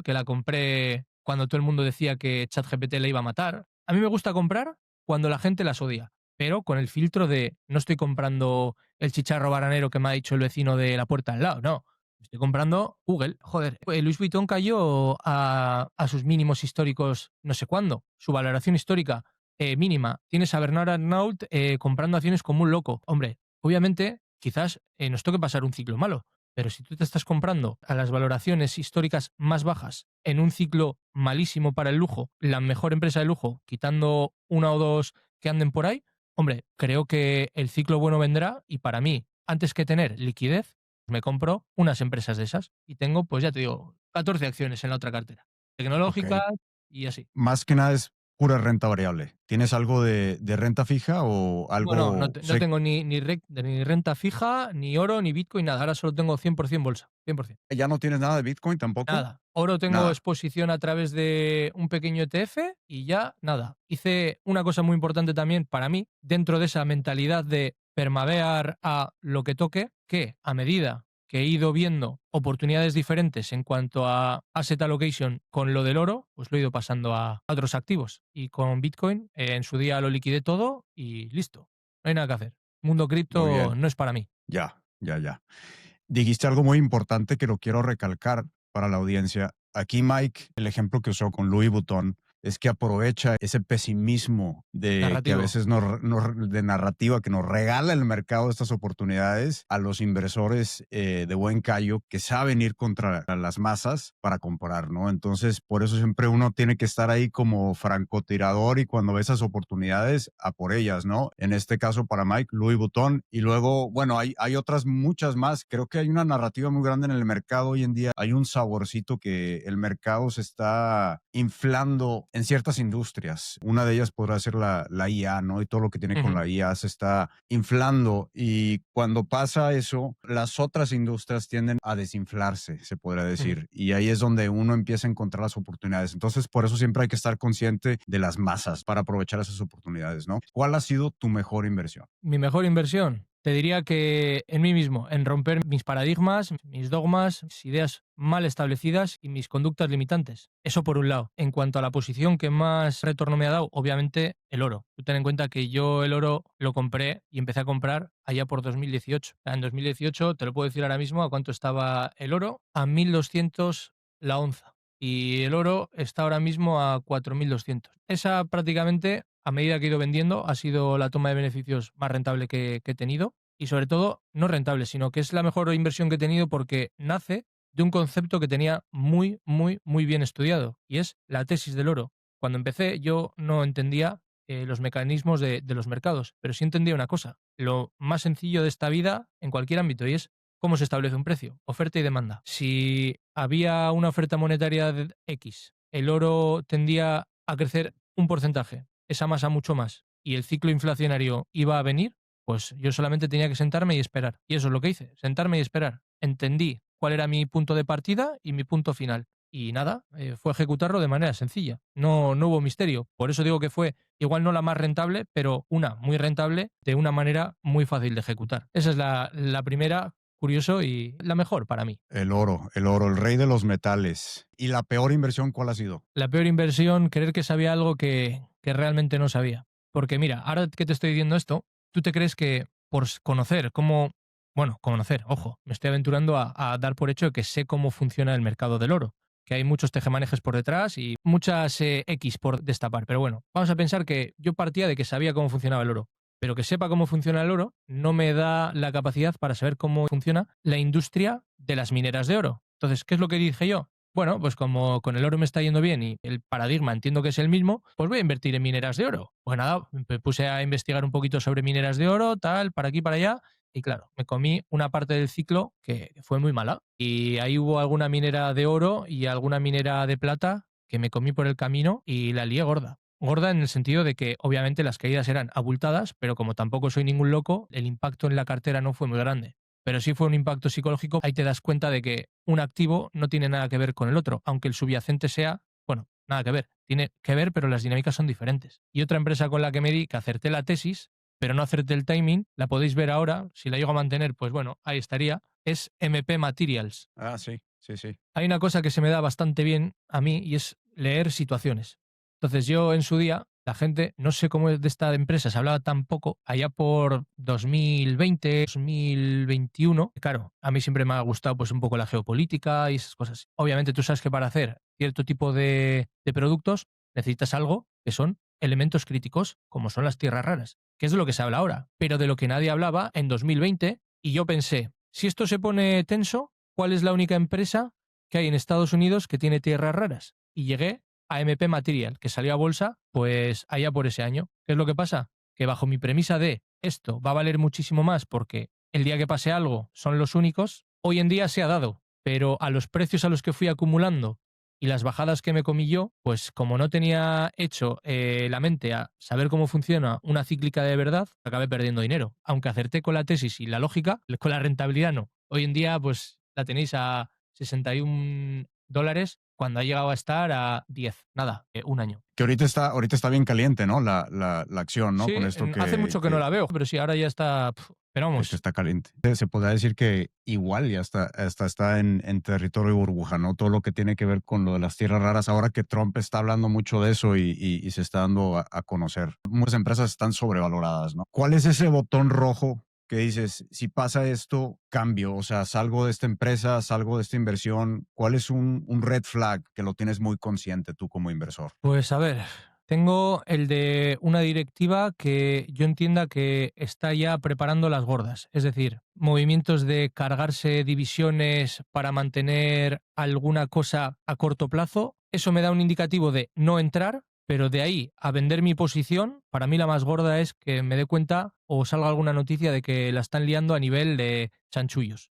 que la compré cuando todo el mundo decía que ChatGPT la iba a matar. A mí me gusta comprar cuando la gente las odia, pero con el filtro de no estoy comprando el chicharro baranero que me ha dicho el vecino de la puerta al lado, no. Estoy comprando Google. Joder, Louis Vuitton cayó a sus mínimos históricos no sé cuándo. Su valoración histórica mínima. Tienes a Bernard Arnault comprando acciones como un loco. Hombre, obviamente, quizás nos toque pasar un ciclo malo, pero si tú te estás comprando a las valoraciones históricas más bajas en un ciclo malísimo para el lujo, la mejor empresa de lujo, quitando una o dos que anden por ahí, Hombre, creo que el ciclo bueno vendrá y para mí, antes que tener liquidez, me compro unas empresas de esas y tengo, pues ya te digo, 14 acciones en la otra cartera. Ok. Tecnológicas y así. Más que nada es pura renta variable. ¿Tienes algo de renta fija o Bueno, algo? no tengo ni renta fija, ni oro, ni Bitcoin, nada. Ahora solo tengo 100% bolsa. 100%. ¿Ya no tienes nada de Bitcoin tampoco? Nada. Oro tengo Nada. exposición a través de un pequeño ETF y ya nada. Hice una cosa muy importante también para mí, dentro de esa mentalidad de permadear a lo que toque, que a medida que he ido viendo oportunidades diferentes en cuanto a asset allocation con lo del oro, pues lo he ido pasando a otros activos. Y con Bitcoin, en su día lo liquidé todo y listo. No hay nada que hacer. Mundo Muy cripto bien. no es para mí. Ya. Dijiste algo muy importante que lo quiero recalcar para la audiencia. Aquí Mike, el ejemplo que usó con Louis Vuitton, es que aprovecha ese pesimismo de que a Narrativo. veces de narrativa que nos regala el mercado estas oportunidades a los inversores de buen callo que saben ir contra las masas para comprar, ¿no? Entonces, por eso siempre uno tiene que estar ahí como francotirador y cuando ve esas oportunidades, a por ellas, ¿no? En este caso para Mike, Louis Vuitton. Y luego, bueno, hay otras muchas más. Creo que hay una narrativa muy grande en el mercado hoy en día. Hay un saborcito que el mercado se está inflando en ciertas industrias. Una de ellas podrá ser la IA, ¿no? Y todo lo que tiene con Ujú. la IA se está inflando. Y cuando pasa eso, las otras industrias tienden a desinflarse, se podría Ujú. decir. Y ahí es donde uno empieza a encontrar las oportunidades. Entonces, por eso siempre hay que estar consciente de las masas para aprovechar esas oportunidades, ¿no? ¿Cuál ha sido tu mejor inversión? Mi mejor inversión, te diría que en mí mismo, en romper mis paradigmas, mis dogmas, mis ideas mal establecidas y mis conductas limitantes. Eso por un lado. En cuanto a la posición que más retorno me ha dado, obviamente el oro. Tú ten en cuenta que yo el oro lo compré y empecé a comprar allá por 2018. En 2018, te lo puedo decir ahora mismo, a cuánto estaba el oro, a 1.200 la onza. Y el oro está ahora mismo a 4.200. Esa prácticamente, a medida que he ido vendiendo, ha sido la toma de beneficios más rentable que he tenido. Y sobre todo, no rentable, sino que es la mejor inversión que he tenido porque nace de un concepto que tenía muy bien estudiado, y es la tesis del oro. Cuando empecé yo no entendía los mecanismos de los mercados, pero sí entendía una cosa, lo más sencillo de esta vida en cualquier ámbito, y es cómo se establece un precio, oferta y demanda. Si había una oferta monetaria de X, el oro tendía a crecer un porcentaje, esa masa mucho más, y el ciclo inflacionario iba a venir, pues yo solamente tenía que sentarme y esperar. Y eso es lo que hice, sentarme y esperar. Entendí cuál era mi punto de partida y mi punto final. Y nada, fue ejecutarlo de manera sencilla. No hubo misterio. Por eso digo que fue igual no la más rentable, pero una muy rentable de una manera muy fácil de ejecutar. Esa es la primera, curioso, y la mejor para mí. El oro, el rey de los metales. ¿Y la peor inversión cuál ha sido? La peor inversión, creer que sabía algo que realmente no sabía. Porque mira, ahora que te estoy diciendo esto, tú te crees que por conocer cómo, bueno, conocer, ojo, me estoy aventurando a dar por hecho de que sé cómo funciona el mercado del oro, que hay muchos tejemanejes por detrás y muchas X por destapar. Pero bueno, vamos a pensar que yo partía de que sabía cómo funcionaba el oro, pero que sepa cómo funciona el oro no me da la capacidad para saber cómo funciona la industria de las mineras de oro. Entonces, ¿qué es lo que dije yo? Bueno, pues como con el oro me está yendo bien y el paradigma entiendo que es el mismo, pues voy a invertir en mineras de oro. Pues nada, me puse a investigar un poquito sobre mineras de oro, tal, para aquí, para allá, y claro, me comí una parte del ciclo que fue muy mala. Y ahí hubo alguna minera de oro y alguna minera de plata que me comí por el camino y la lié gorda. Gorda en el sentido de que obviamente las caídas eran abultadas, pero como tampoco soy ningún loco, el impacto en la cartera no fue muy grande, pero sí fue un impacto psicológico. Ahí te das cuenta de que un activo no tiene nada que ver con el otro, aunque el subyacente sea, bueno, nada que ver. Tiene que ver, pero las dinámicas son diferentes. Y otra empresa con la que me di, que acerté la tesis, pero no acerté el timing, la podéis ver ahora, si la llego a mantener, pues bueno, ahí estaría, es MP Materials. Ah, sí. Hay una cosa que se me da bastante bien a mí y es leer situaciones. Entonces yo en su día, la gente, no sé cómo de esta empresa se hablaba tan poco, allá por 2020, 2021, claro, a mí siempre me ha gustado pues un poco la geopolítica y esas cosas. Obviamente tú sabes que para hacer cierto tipo de productos necesitas algo que son elementos críticos, como son las tierras raras, que es de lo que se habla ahora, pero de lo que nadie hablaba en 2020, y yo pensé, si esto se pone tenso, ¿cuál es la única empresa que hay en Estados Unidos que tiene tierras raras? Y llegué a MP Material, que salió a bolsa pues allá por ese año. ¿Qué es lo que pasa? que bajo mi premisa de esto va a valer muchísimo más porque el día que pase algo son los únicos, hoy en día se ha dado, pero a los precios a los que fui acumulando y las bajadas que me comí yo, pues como no tenía hecho la mente a saber cómo funciona una cíclica de verdad, acabé perdiendo dinero. Aunque acerté con la tesis y la lógica, con la rentabilidad no. Hoy en día pues la tenéis a $61 cuando ha llegado a estar a 10, nada, un año. Que ahorita está bien caliente, ¿no? La acción, ¿no? Sí, Con esto hace mucho que no la veo, pero sí, ahora ya está. Pero que vamos, está caliente. Se podría decir que igual ya está en territorio burbuja, ¿no? Todo lo que tiene que ver con lo de las tierras raras, ahora que Trump está hablando mucho de eso y se está dando a conocer. Muchas empresas están sobrevaloradas, ¿no? ¿Cuál es ese botón rojo que dices, si pasa esto, cambio? O sea, salgo de esta empresa, salgo de esta inversión. ¿Cuál es un red flag que lo tienes muy consciente tú como inversor? pues a ver, tengo el de una directiva que yo entienda que está ya preparando las gordas. Es decir, movimientos de cargarse divisiones para mantener alguna cosa a corto plazo. Eso me da un indicativo de no entrar, pero de ahí a vender mi posición, para mí la más gorda es que me dé cuenta o salga alguna noticia de que la están liando a nivel de chanchullos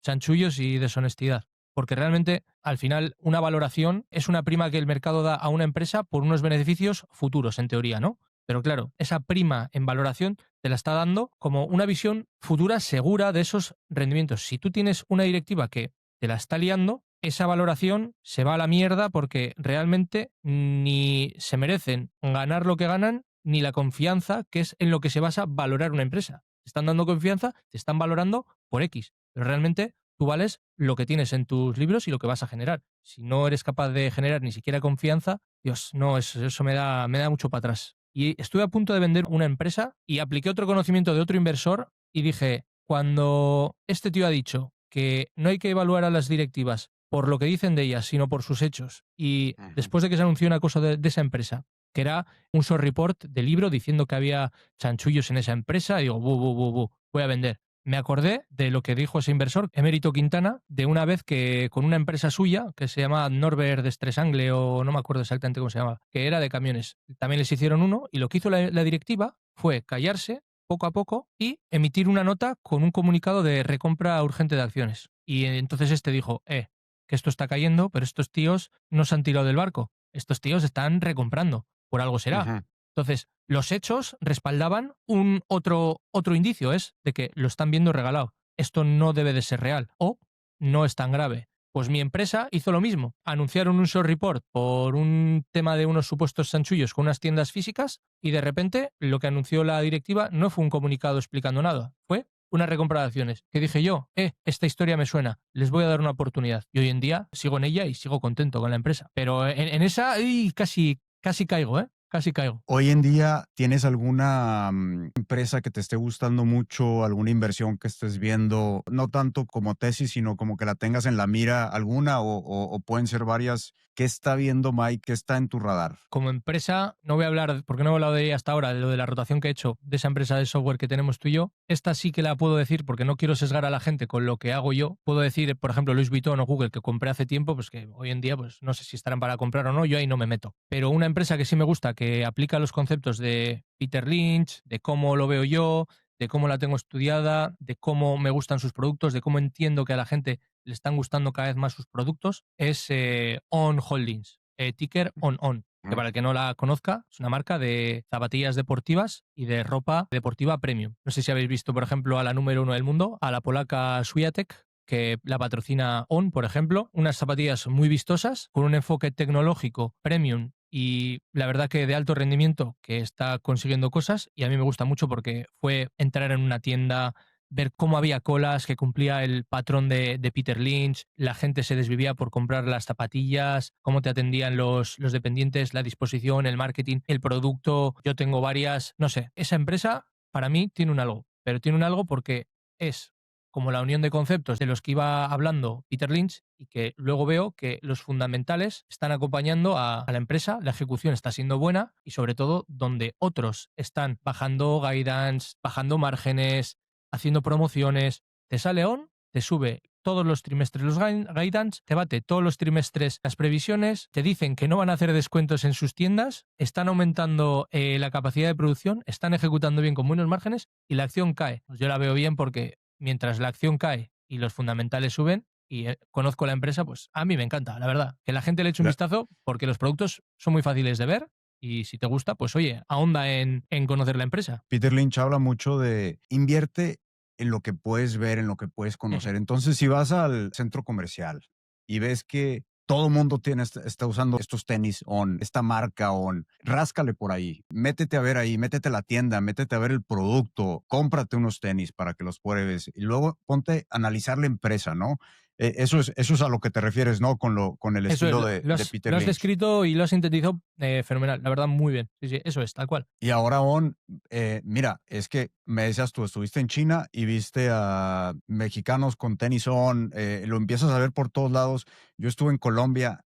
y deshonestidad. Porque realmente, al final, una valoración es una prima que el mercado da a una empresa por unos beneficios futuros, en teoría, ¿no? Pero claro, esa prima en valoración te la está dando como una visión futura segura de esos rendimientos. Si tú tienes una directiva que te la está liando, esa valoración se va a la mierda porque realmente ni se merecen ganar lo que ganan, ni la confianza, que es en lo que se basa valorar una empresa. Te están dando confianza, te están valorando por X, pero realmente tú vales lo que tienes en tus libros y lo que vas a generar. Si no eres capaz de generar ni siquiera confianza, Dios, no, eso me da mucho para atrás. Y estuve a punto de vender una empresa y apliqué otro conocimiento de otro inversor y dije, cuando este tío ha dicho que no hay que evaluar a las directivas por lo que dicen de ellas, sino por sus hechos, y después de que se anunció una cosa de esa empresa, que era un short report de libro diciendo que había chanchullos en esa empresa, digo, voy a vender. Me acordé de lo que dijo ese inversor, Emérito Quintana, de una vez que con una empresa suya, que se llama Norbert Destresangle, o no me acuerdo exactamente cómo se llama, que era de camiones, también les hicieron uno, y lo que hizo la directiva fue callarse poco a poco y emitir una nota con un comunicado de recompra urgente de acciones. Y entonces este dijo, que esto está cayendo, pero estos tíos no se han tirado del barco, estos tíos están recomprando, por algo será. Ujú. Entonces, los hechos respaldaban un otro indicio, es de que lo están viendo regalado. Esto no debe de ser real o no es tan grave. Pues mi empresa hizo lo mismo. Anunciaron un short report por un tema de unos supuestos chanchullos con unas tiendas físicas y de repente lo que anunció la directiva no fue un comunicado explicando nada, fue una recompra de acciones. Que dije yo, esta historia me suena, les voy a dar una oportunidad. Y hoy en día sigo en ella y sigo contento con la empresa. Pero en esa casi caigo, ¿eh? Casi caigo. Hoy en día, ¿tienes alguna empresa que te esté gustando mucho, alguna inversión que estés viendo, no tanto como tesis, sino como que la tengas en la mira alguna o pueden ser varias? ¿Qué está viendo Mike? ¿Qué está en tu radar? Como empresa, no voy a hablar, porque no he hablado de ella hasta ahora, de lo de la rotación que he hecho de esa empresa de software que tenemos tú y yo. Esta sí que la puedo decir porque no quiero sesgar a la gente con lo que hago yo. Puedo decir, por ejemplo, Louis Vuitton o Google, que compré hace tiempo, pues que hoy en día pues no sé si estarán para comprar o no, yo ahí no me meto. Pero una empresa que sí me gusta, que aplica los conceptos de Peter Lynch, de cómo lo veo yo, de cómo la tengo estudiada, de cómo me gustan sus productos, de cómo entiendo que a la gente le están gustando cada vez más sus productos, es On Holdings, ticker On, que para el que no la conozca, es una marca de zapatillas deportivas y de ropa deportiva premium. No sé si habéis visto, por ejemplo, a la número 1 del mundo, a la polaca Swiatek, que la patrocina On, por ejemplo, unas zapatillas muy vistosas, con un enfoque tecnológico premium y la verdad que de alto rendimiento, que está consiguiendo cosas y a mí me gusta mucho porque fue entrar en una tienda, ver cómo había colas, que cumplía el patrón de Peter Lynch, la gente se desvivía por comprar las zapatillas, cómo te atendían los dependientes, la disposición, el marketing, el producto. Yo tengo varias, no sé, esa empresa para mí tiene un algo, pero tiene un algo porque es como la unión de conceptos de los que iba hablando Peter Lynch y que luego veo que los fundamentales están acompañando a la empresa, la ejecución está siendo buena y sobre todo donde otros están bajando guidance, bajando márgenes, haciendo promociones, te sale On, te sube todos los trimestres los guidance, te bate todos los trimestres las previsiones, te dicen que no van a hacer descuentos en sus tiendas, están aumentando la capacidad de producción, están ejecutando bien con buenos márgenes y la acción cae. Pues yo la veo bien porque mientras la acción cae y los fundamentales suben, y conozco la empresa, pues a mí me encanta, la verdad. Que la gente le eche un vistazo porque los productos son muy fáciles de ver y si te gusta, pues oye, ahonda en conocer la empresa. Peter Lynch habla mucho de invierte en lo que puedes ver, en lo que puedes conocer. Entonces, si vas al centro comercial y ves que todo el mundo está usando estos tenis on, esta marca on, ráscale por ahí, métete a ver ahí, métete a la tienda, métete a ver el producto, cómprate unos tenis para que los pruebes y luego ponte a analizar la empresa, ¿no? Eso es a lo que te refieres, ¿no? Con el Eso es, estilo de Peter lo has Lynch. descrito y lo has sintetizado fenomenal, la verdad, muy bien. Sí, sí, eso es, tal cual. Y ahora, mira, es que me decías tú, estuviste en China y viste a mexicanos con tenis on, lo empiezas a ver por todos lados. Yo estuve en Colombia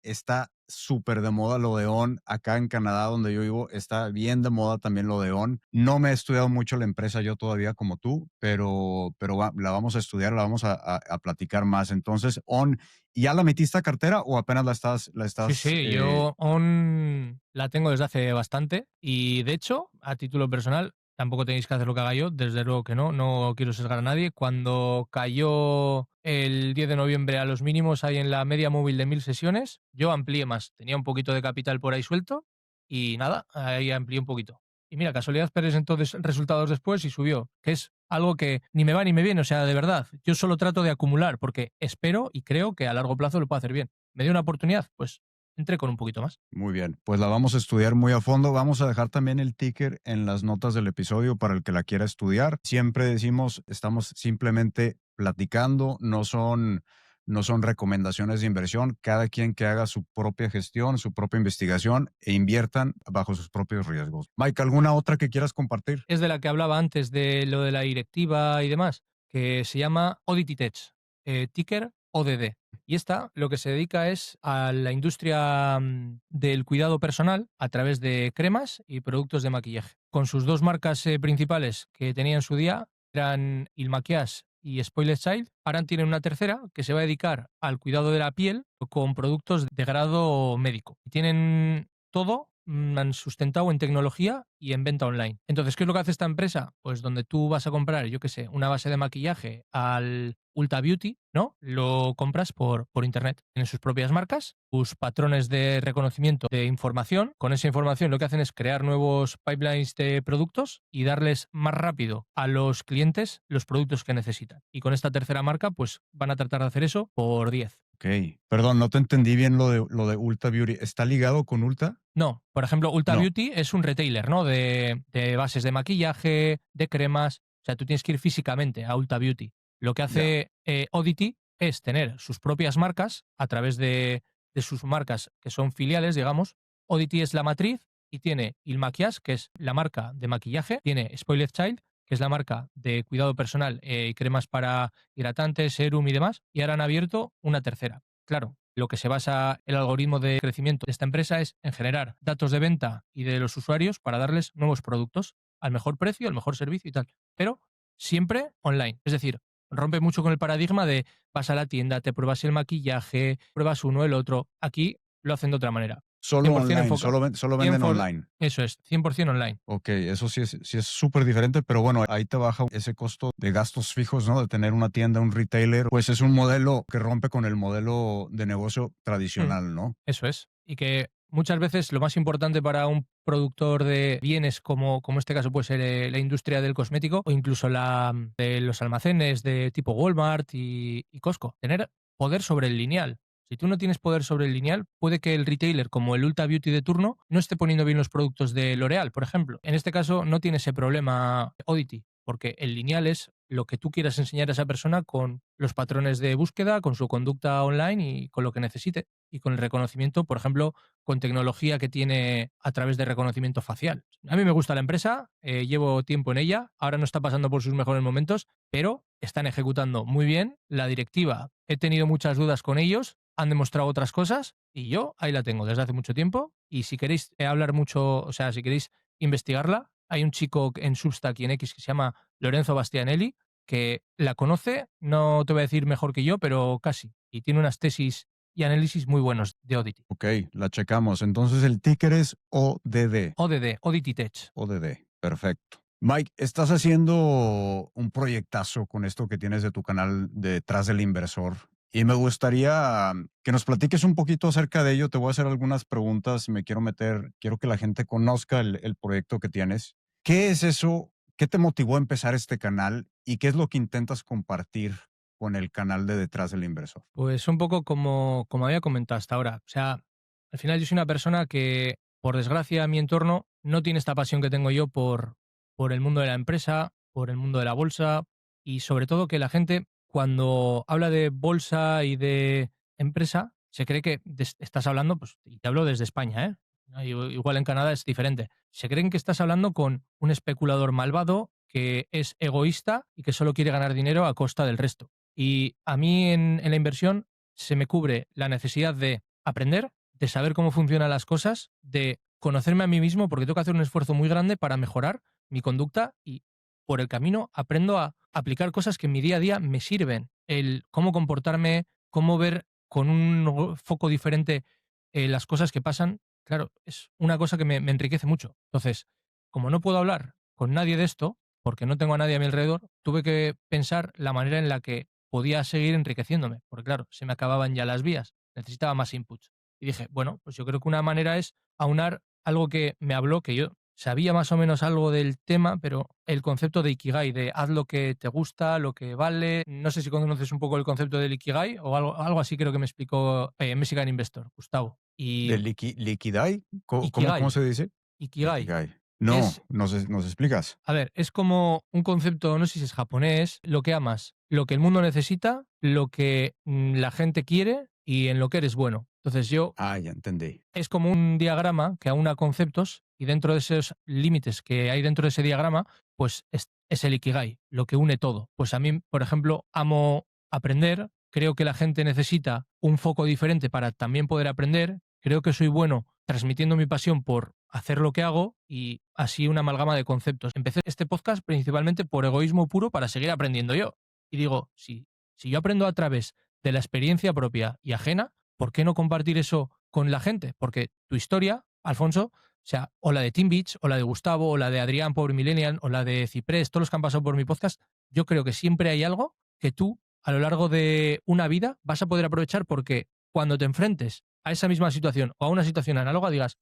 está súper de moda lo de on, acá en Canadá donde yo vivo está bien de moda también lo de on. No me he estudiado mucho la empresa yo todavía como tú, pero la vamos a estudiar, la vamos a platicar más. Entonces, on, ¿ya la metiste a cartera o apenas la Sí, estás sí, yo ON la tengo desde hace bastante y de hecho, a título personal, tampoco tenéis que hacer lo que haga yo, desde luego que no, no quiero sesgar a nadie. Cuando cayó el 10 de noviembre a los mínimos ahí en la media móvil de 1000 sesiones, yo amplié más, tenía un poquito de capital por ahí suelto y nada, ahí amplié un poquito. Y mira, casualidad, pero entonces resultados después y subió, que es algo que ni me va ni me viene, o sea, de verdad, yo solo trato de acumular porque espero y creo que a largo plazo lo puedo hacer bien. ¿Me dio una oportunidad? Pues entré con un poquito más. Muy bien, pues la vamos a estudiar muy a fondo. Vamos a dejar también el ticker en las notas del episodio para el que la quiera estudiar. Siempre decimos, estamos simplemente platicando, no son recomendaciones de inversión. Cada quien que haga su propia gestión, su propia investigación e inviertan bajo sus propios riesgos. Mike, ¿alguna otra que quieras compartir? Es de la que hablaba antes de lo de la directiva y demás, que se llama Oddity Tech, ticker ODD. Y esta lo que se dedica es a la industria del cuidado personal a través de cremas y productos de maquillaje. Con sus dos marcas principales que tenía en su día, eran Il Maquillage y Spoiled Child. Ahora tienen una tercera que se va a dedicar al cuidado de la piel con productos de grado médico. Tienen todo han sustentado en tecnología y en venta online. Entonces, ¿qué es lo que hace esta empresa? Pues donde tú vas a comprar, yo qué sé, una base de maquillaje al Ulta Beauty, ¿no? Lo compras por internet. Tienen sus propias marcas, sus patrones de reconocimiento de información. Con esa información lo que hacen es crear nuevos pipelines de productos y darles más rápido a los clientes los productos que necesitan. Y con esta tercera marca, pues van a tratar de hacer eso por 10. Ok, perdón, no te entendí bien lo de Ulta Beauty. ¿Está ligado con Ulta? No, por ejemplo, Ulta No. Beauty es un retailer, ¿no? De bases de maquillaje, de cremas. O sea, tú tienes que ir físicamente a Ulta Beauty. Lo que Ya. hace Oddity es tener sus propias marcas a través de sus marcas que son filiales, digamos. Oddity es la matriz y tiene Il Maquillage, que es la marca de maquillaje. Tiene Spoiled Child, que es la marca de cuidado personal y cremas para hidratantes, serum y demás. Y ahora han abierto una tercera. Claro, lo que se basa el algoritmo de crecimiento de esta empresa es en generar datos de venta y de los usuarios para darles nuevos productos al mejor precio, al mejor servicio y tal. Pero siempre online. Es decir, rompe mucho con el paradigma de vas a la tienda, te pruebas el maquillaje, pruebas uno, el otro. Aquí lo hacen de otra manera. Solo 100% online, enfoca. solo venden 100%. online. Eso es, 100% online. Ok, eso sí es súper diferente, pero bueno, ahí te baja ese costo de gastos fijos, ¿no? De tener una tienda, un retailer, pues es un modelo que rompe con el modelo de negocio tradicional, ¿no? Eso es. Y que muchas veces lo más importante para un productor de bienes, como este caso puede ser la industria del cosmético o incluso la de los almacenes de tipo Walmart y Costco, tener poder sobre el lineal. Si tú no tienes poder sobre el lineal, puede que el retailer, como el Ulta Beauty de turno, no esté poniendo bien los productos de L'Oreal, por ejemplo. En este caso no tiene ese problema Oddity, porque el lineal es lo que tú quieras enseñar a esa persona con los patrones de búsqueda, con su conducta online y con lo que necesite. Y con el reconocimiento, por ejemplo, con tecnología que tiene a través de reconocimiento facial. A mí me gusta la empresa, llevo tiempo en ella, ahora no está pasando por sus mejores momentos, pero están ejecutando muy bien. La directiva, he tenido muchas dudas con ellos, han demostrado otras cosas y yo ahí la tengo desde hace mucho tiempo. Y si queréis hablar mucho, o sea, si queréis investigarla, hay un chico en Substack y en X que se llama Lorenzo Bastianelli, que la conoce, no te voy a decir mejor que yo, pero casi. Y tiene unas tesis y análisis muy buenos de Oddity. Ok, la checamos. Entonces el ticker es ODD. ODD, Oddity Tech. ODD, perfecto. Mike, estás haciendo un proyectazo con esto que tienes de tu canal de Detrás del Inversor y me gustaría que nos platiques un poquito acerca de ello. Te voy a hacer algunas preguntas, me quiero meter, quiero que la gente conozca el proyecto que tienes. ¿Qué es eso? ¿Qué te motivó a empezar este canal y qué es lo que intentas compartir con el canal de Detrás del Inversor? Pues un poco como había comentado hasta ahora. O sea, al final yo soy una persona que, por desgracia, mi entorno no tiene esta pasión que tengo yo por el mundo de la empresa, por el mundo de la bolsa y sobre todo que la gente cuando habla de bolsa y de empresa se cree que estás hablando, pues, y te hablo desde España, ¿eh? Igual en Canadá es diferente. Se creen que estás hablando con un especulador malvado que es egoísta y que solo quiere ganar dinero a costa del resto. Y a mí en la inversión se me cubre la necesidad de aprender, de saber cómo funcionan las cosas, de conocerme a mí mismo, porque tengo que hacer un esfuerzo muy grande para mejorar mi conducta y por el camino aprendo a aplicar cosas que en mi día a día me sirven. El cómo comportarme, cómo ver con un foco diferente las cosas que pasan, claro, es una cosa que me enriquece mucho. Entonces, como no puedo hablar con nadie de esto, porque no tengo a nadie a mi alrededor, tuve que pensar la manera en la que podía seguir enriqueciéndome, porque claro, se me acababan ya las vías, necesitaba más inputs. Y dije, bueno, pues yo creo que una manera es aunar algo que me habló, que yo sabía más o menos algo del tema, pero el concepto de Ikigai, de haz lo que te gusta, lo que vale. No sé si conoces un poco el concepto del Ikigai o algo así creo que me explicó Mexican Investor, Gustavo. Y ¿De liquidai? ¿Cómo Ikigai, se dice? Ikigai Ikigai. No, es nos explicas. a ver, es como un concepto, no sé si es japonés, lo que amas, lo que el mundo necesita, lo que la gente quiere y en lo que eres bueno. Entonces yo, Ah, ya entendí. es como un diagrama que aúna conceptos y dentro de esos límites que hay dentro de ese diagrama, pues es el Ikigai, lo que une todo. Pues a mí, por ejemplo, amo aprender, creo que la gente necesita un foco diferente para también poder aprender, creo que soy bueno transmitiendo mi pasión por hacer lo que hago y así una amalgama de conceptos. Empecé este podcast principalmente por egoísmo puro para seguir aprendiendo yo. Y digo, si yo aprendo a través de la experiencia propia y ajena, ¿por qué no compartir eso con la gente? Porque tu historia, Alfonso, o sea, o la de Tim Beach, o la de Gustavo, o la de Adrián, pobre Millennial, o la de Ciprés, todos los que han pasado por mi podcast, yo creo que siempre hay algo que tú, a lo largo de una vida, vas a poder aprovechar porque cuando te enfrentes a esa misma situación o a una situación análoga, digas,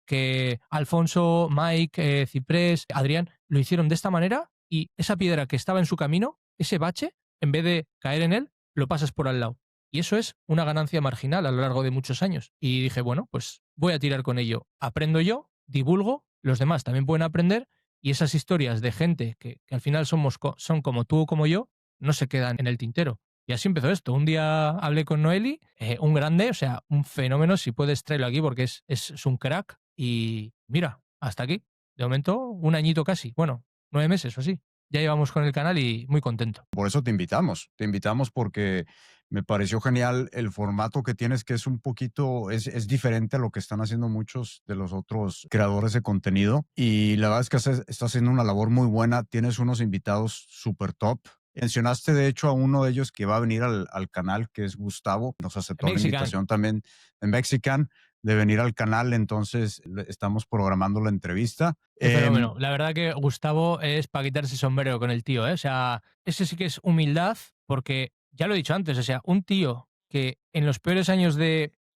que Alfonso, Mike, Ciprés, Adrián, lo hicieron de esta manera y esa piedra que estaba en su camino, ese bache, en vez de caer en él, lo pasas por al lado. Y eso es una ganancia marginal a lo largo de muchos años. Y dije, bueno, pues voy a tirar con ello. Aprendo yo, divulgo, los demás también pueden aprender y esas historias de gente que al final son como tú o como yo, no se quedan en el tintero. Y así empezó esto. Un día hablé con Noeli, un grande, o sea, un fenómeno, si puedes traerlo aquí porque es un crack. Y mira, hasta aquí. De momento, un añito casi. Bueno, 9 meses o así. Ya llevamos con el canal y muy contento. Por eso te invitamos. Te invitamos porque me pareció genial el formato que tienes, que es un poquito, es diferente a lo que están haciendo muchos de los otros creadores de contenido. Y la verdad es que estás haciendo una labor muy buena. Tienes unos invitados súper top. Mencionaste, de hecho, a uno de ellos que va a venir al canal, que es Gustavo. Nos aceptó la Mexican. invitación también de Mexican de venir al canal. Entonces, estamos programando la entrevista. Un fenómeno. La verdad que Gustavo es para quitarse sombrero con el tío, ¿eh? O sea, ese sí que es humildad, porque ya lo he dicho antes, o sea, un tío que en los peores años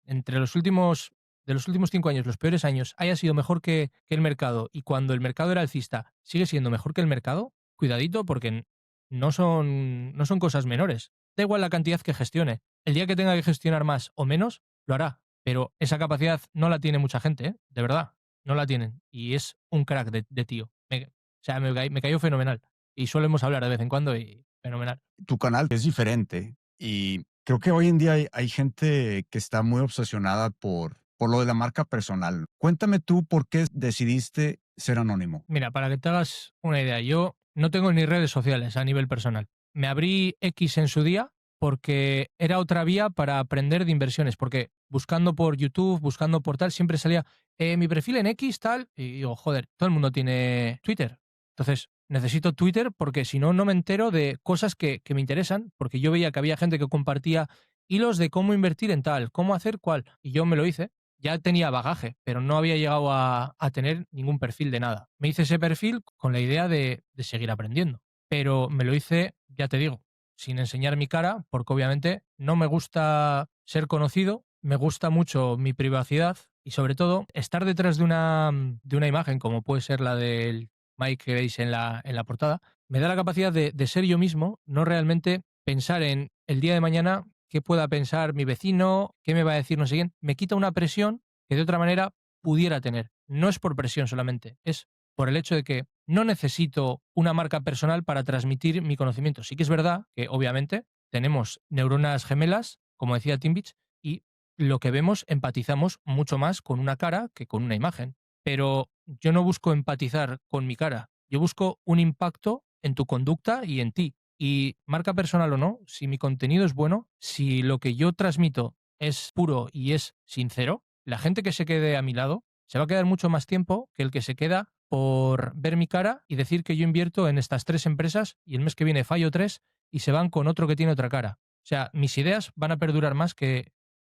entre de los últimos 5 años, los peores años, haya sido mejor que el mercado y cuando el mercado era alcista sigue siendo mejor que el mercado, cuidadito porque no son cosas menores. Da igual la cantidad que gestione. El día que tenga que gestionar más o menos, lo hará. Pero esa capacidad no la tiene mucha gente, ¿eh? De verdad. No la tienen. Y es un crack de tío. O sea, me cayó fenomenal. Y solemos hablar de vez en cuando y fenomenal. Tu canal es diferente y creo que hoy en día hay gente que está muy obsesionada por lo de la marca personal. Cuéntame tú por qué decidiste ser anónimo. Mira, para que te hagas una idea, yo no tengo ni redes sociales a nivel personal. Me abrí X en su día porque era otra vía para aprender de inversiones, porque buscando por YouTube, buscando por tal, siempre salía mi perfil en X, tal, y digo, joder, todo el mundo tiene Twitter. Entonces, necesito Twitter porque si no, no me entero de cosas que me interesan, porque yo veía que había gente que compartía hilos de cómo invertir en tal, cómo hacer cual, y yo me lo hice. Ya tenía bagaje, pero no había llegado a tener ningún perfil de nada. Me hice ese perfil con la idea de seguir aprendiendo, pero me lo hice, ya te digo, sin enseñar mi cara, porque obviamente no me gusta ser conocido, me gusta mucho mi privacidad y sobre todo estar detrás de una imagen como puede ser la del Mike que veis en la portada, me da la capacidad de ser yo mismo, no realmente pensar en el día de mañana qué pueda pensar mi vecino, qué me va a decir no sé quién. Me quita una presión que de otra manera pudiera tener. No es por presión solamente, es por el hecho de que no necesito una marca personal para transmitir mi conocimiento. Sí que es verdad que obviamente tenemos neuronas gemelas, como decía Timbich, y lo que vemos empatizamos mucho más con una cara que con una imagen. Pero yo no busco empatizar con mi cara, yo busco un impacto en tu conducta y en ti. Y marca personal o no, si mi contenido es bueno, si lo que yo transmito es puro y es sincero, la gente que se quede a mi lado se va a quedar mucho más tiempo que el que se queda por ver mi cara y decir que yo invierto en estas 3 empresas y el mes que viene fallo 3 y se van con otro que tiene otra cara. O sea, mis ideas van a perdurar más que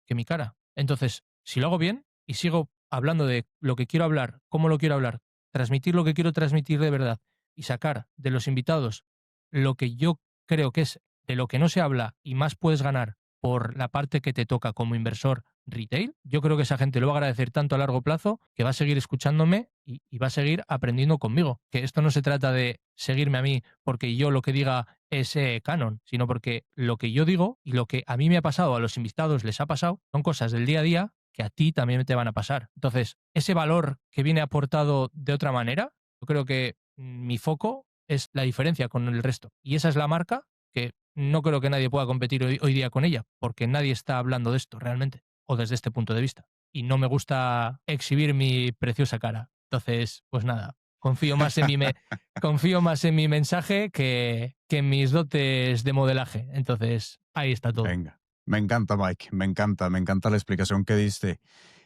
mi cara. Entonces, si lo hago bien y sigo hablando de lo que quiero hablar, cómo lo quiero hablar, transmitir lo que quiero transmitir de verdad y sacar de los invitados lo que yo creo que es de lo que no se habla y más puedes ganar por la parte que te toca como inversor retail, yo creo que esa gente lo va a agradecer tanto a largo plazo que va a seguir escuchándome y va a seguir aprendiendo conmigo. Que esto no se trata de seguirme a mí porque yo lo que diga es canon, sino porque lo que yo digo y lo que a mí me ha pasado, a los invitados les ha pasado, son cosas del día a día que a ti también te van a pasar. Entonces, ese valor que viene aportado de otra manera, yo creo que mi foco es la diferencia con el resto. Y esa es la marca que no creo que nadie pueda competir hoy día con ella, porque nadie está hablando de esto realmente, o desde este punto de vista. Y no me gusta exhibir mi preciosa cara. Entonces, pues nada, confío más en mi mensaje que en mis dotes de modelaje. Entonces, ahí está todo. Venga, me encanta, Mike, me encanta la explicación que diste.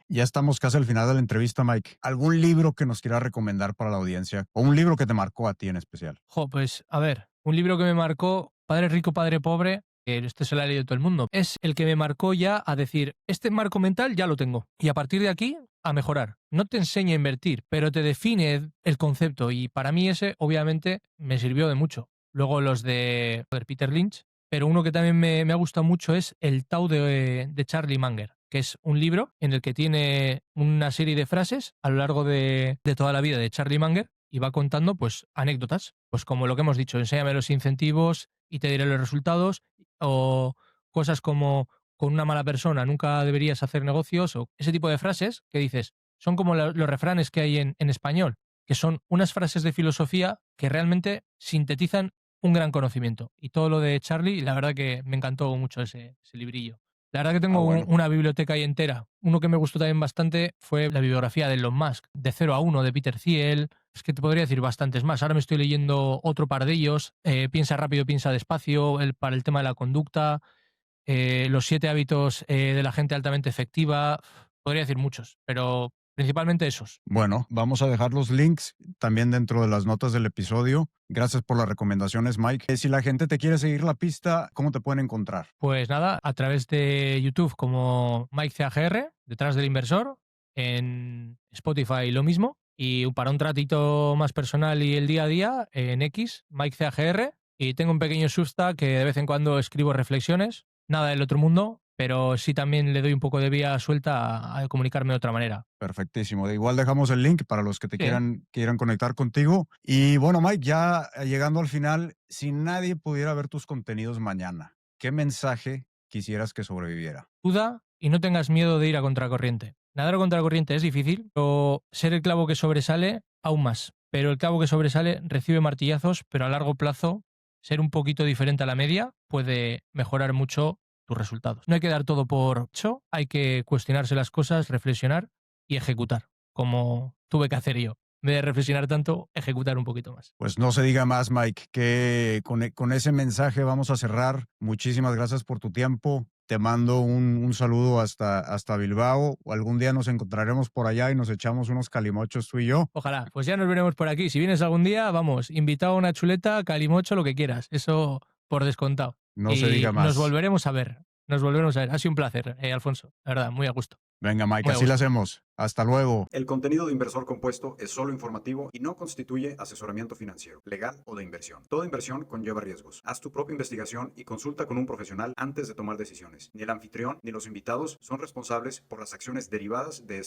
Ya estamos casi al final de la entrevista, Mike. ¿Algún libro que nos quieras recomendar para la audiencia? ¿O un libro que te marcó a ti en especial? Pues a ver, un libro que me marcó, Padre Rico, Padre Pobre, que este se lo ha leído todo el mundo, es el que me marcó ya a decir, este marco mental ya lo tengo. Y a partir de aquí, a mejorar. No te enseña a invertir, pero te define el concepto. Y para mí ese, obviamente, me sirvió de mucho. Luego los de Peter Lynch, pero uno que también me ha gustado mucho es El Tao de Charlie Munger, que es un libro en el que tiene una serie de frases a lo largo de toda la vida de Charlie Munger y va contando pues anécdotas, pues como lo que hemos dicho, enséñame los incentivos y te diré los resultados, o cosas como con una mala persona nunca deberías hacer negocios, o ese tipo de frases que dices, son como los refranes que hay en español, que son unas frases de filosofía que realmente sintetizan un gran conocimiento. Y todo lo de Charlie, la verdad que me encantó mucho ese librillo. La verdad que tengo Bueno. una biblioteca ahí entera. Uno que me gustó también bastante fue la biografía de Elon Musk, de 0 a 1, de Peter Thiel. Es que te podría decir bastantes más. Ahora me estoy leyendo otro par de ellos. Piensa rápido, piensa despacio, para el tema de la conducta. Los 7 hábitos de la gente altamente efectiva. Podría decir muchos, pero principalmente esos. Bueno, vamos a dejar los links también dentro de las notas del episodio. Gracias por las recomendaciones, Mike. Si la gente te quiere seguir la pista, ¿cómo te pueden encontrar? Pues nada, a través de YouTube como Mike CAGR, detrás del inversor, en Spotify lo mismo, y para un tratito más personal y el día a día, en X, Mike CAGR, y tengo un pequeño Substack que de vez en cuando escribo reflexiones, nada del otro mundo, pero sí también le doy un poco de vía suelta a comunicarme de otra manera. Perfectísimo. De igual dejamos el link para los que te Sí. quieran conectar contigo. Y bueno, Mike, ya llegando al final, si nadie pudiera ver tus contenidos mañana, ¿qué mensaje quisieras que sobreviviera? Duda y no tengas miedo de ir a contracorriente. Nadar a contracorriente es difícil, pero ser el clavo que sobresale aún más. Pero el clavo que sobresale recibe martillazos, pero a largo plazo ser un poquito diferente a la media puede mejorar mucho tus resultados. No hay que dar todo por hecho, hay que cuestionarse las cosas, reflexionar y ejecutar, como tuve que hacer yo. en vez de reflexionar tanto, ejecutar un poquito más. Pues no se diga más, Mike, que con ese mensaje vamos a cerrar. Muchísimas gracias por tu tiempo. Te mando un saludo hasta Bilbao. Algún día nos encontraremos por allá y nos echamos unos calimochos tú y yo. Ojalá, pues ya nos veremos por aquí. Si vienes algún día, vamos, invitado a una chuleta, calimocho, lo que quieras. Eso por descontado. No se diga Y más. nos volveremos a ver. Nos volveremos a ver. Ha sido un placer, Alfonso. La verdad, muy a gusto. Venga, Mike, Muy a así lo gusto. hacemos. Hasta luego. El contenido de Inversor Compuesto es solo informativo y no constituye asesoramiento financiero, legal o de inversión. Toda inversión conlleva riesgos. Haz tu propia investigación y consulta con un profesional antes de tomar decisiones. Ni el anfitrión ni los invitados son responsables por las acciones derivadas de este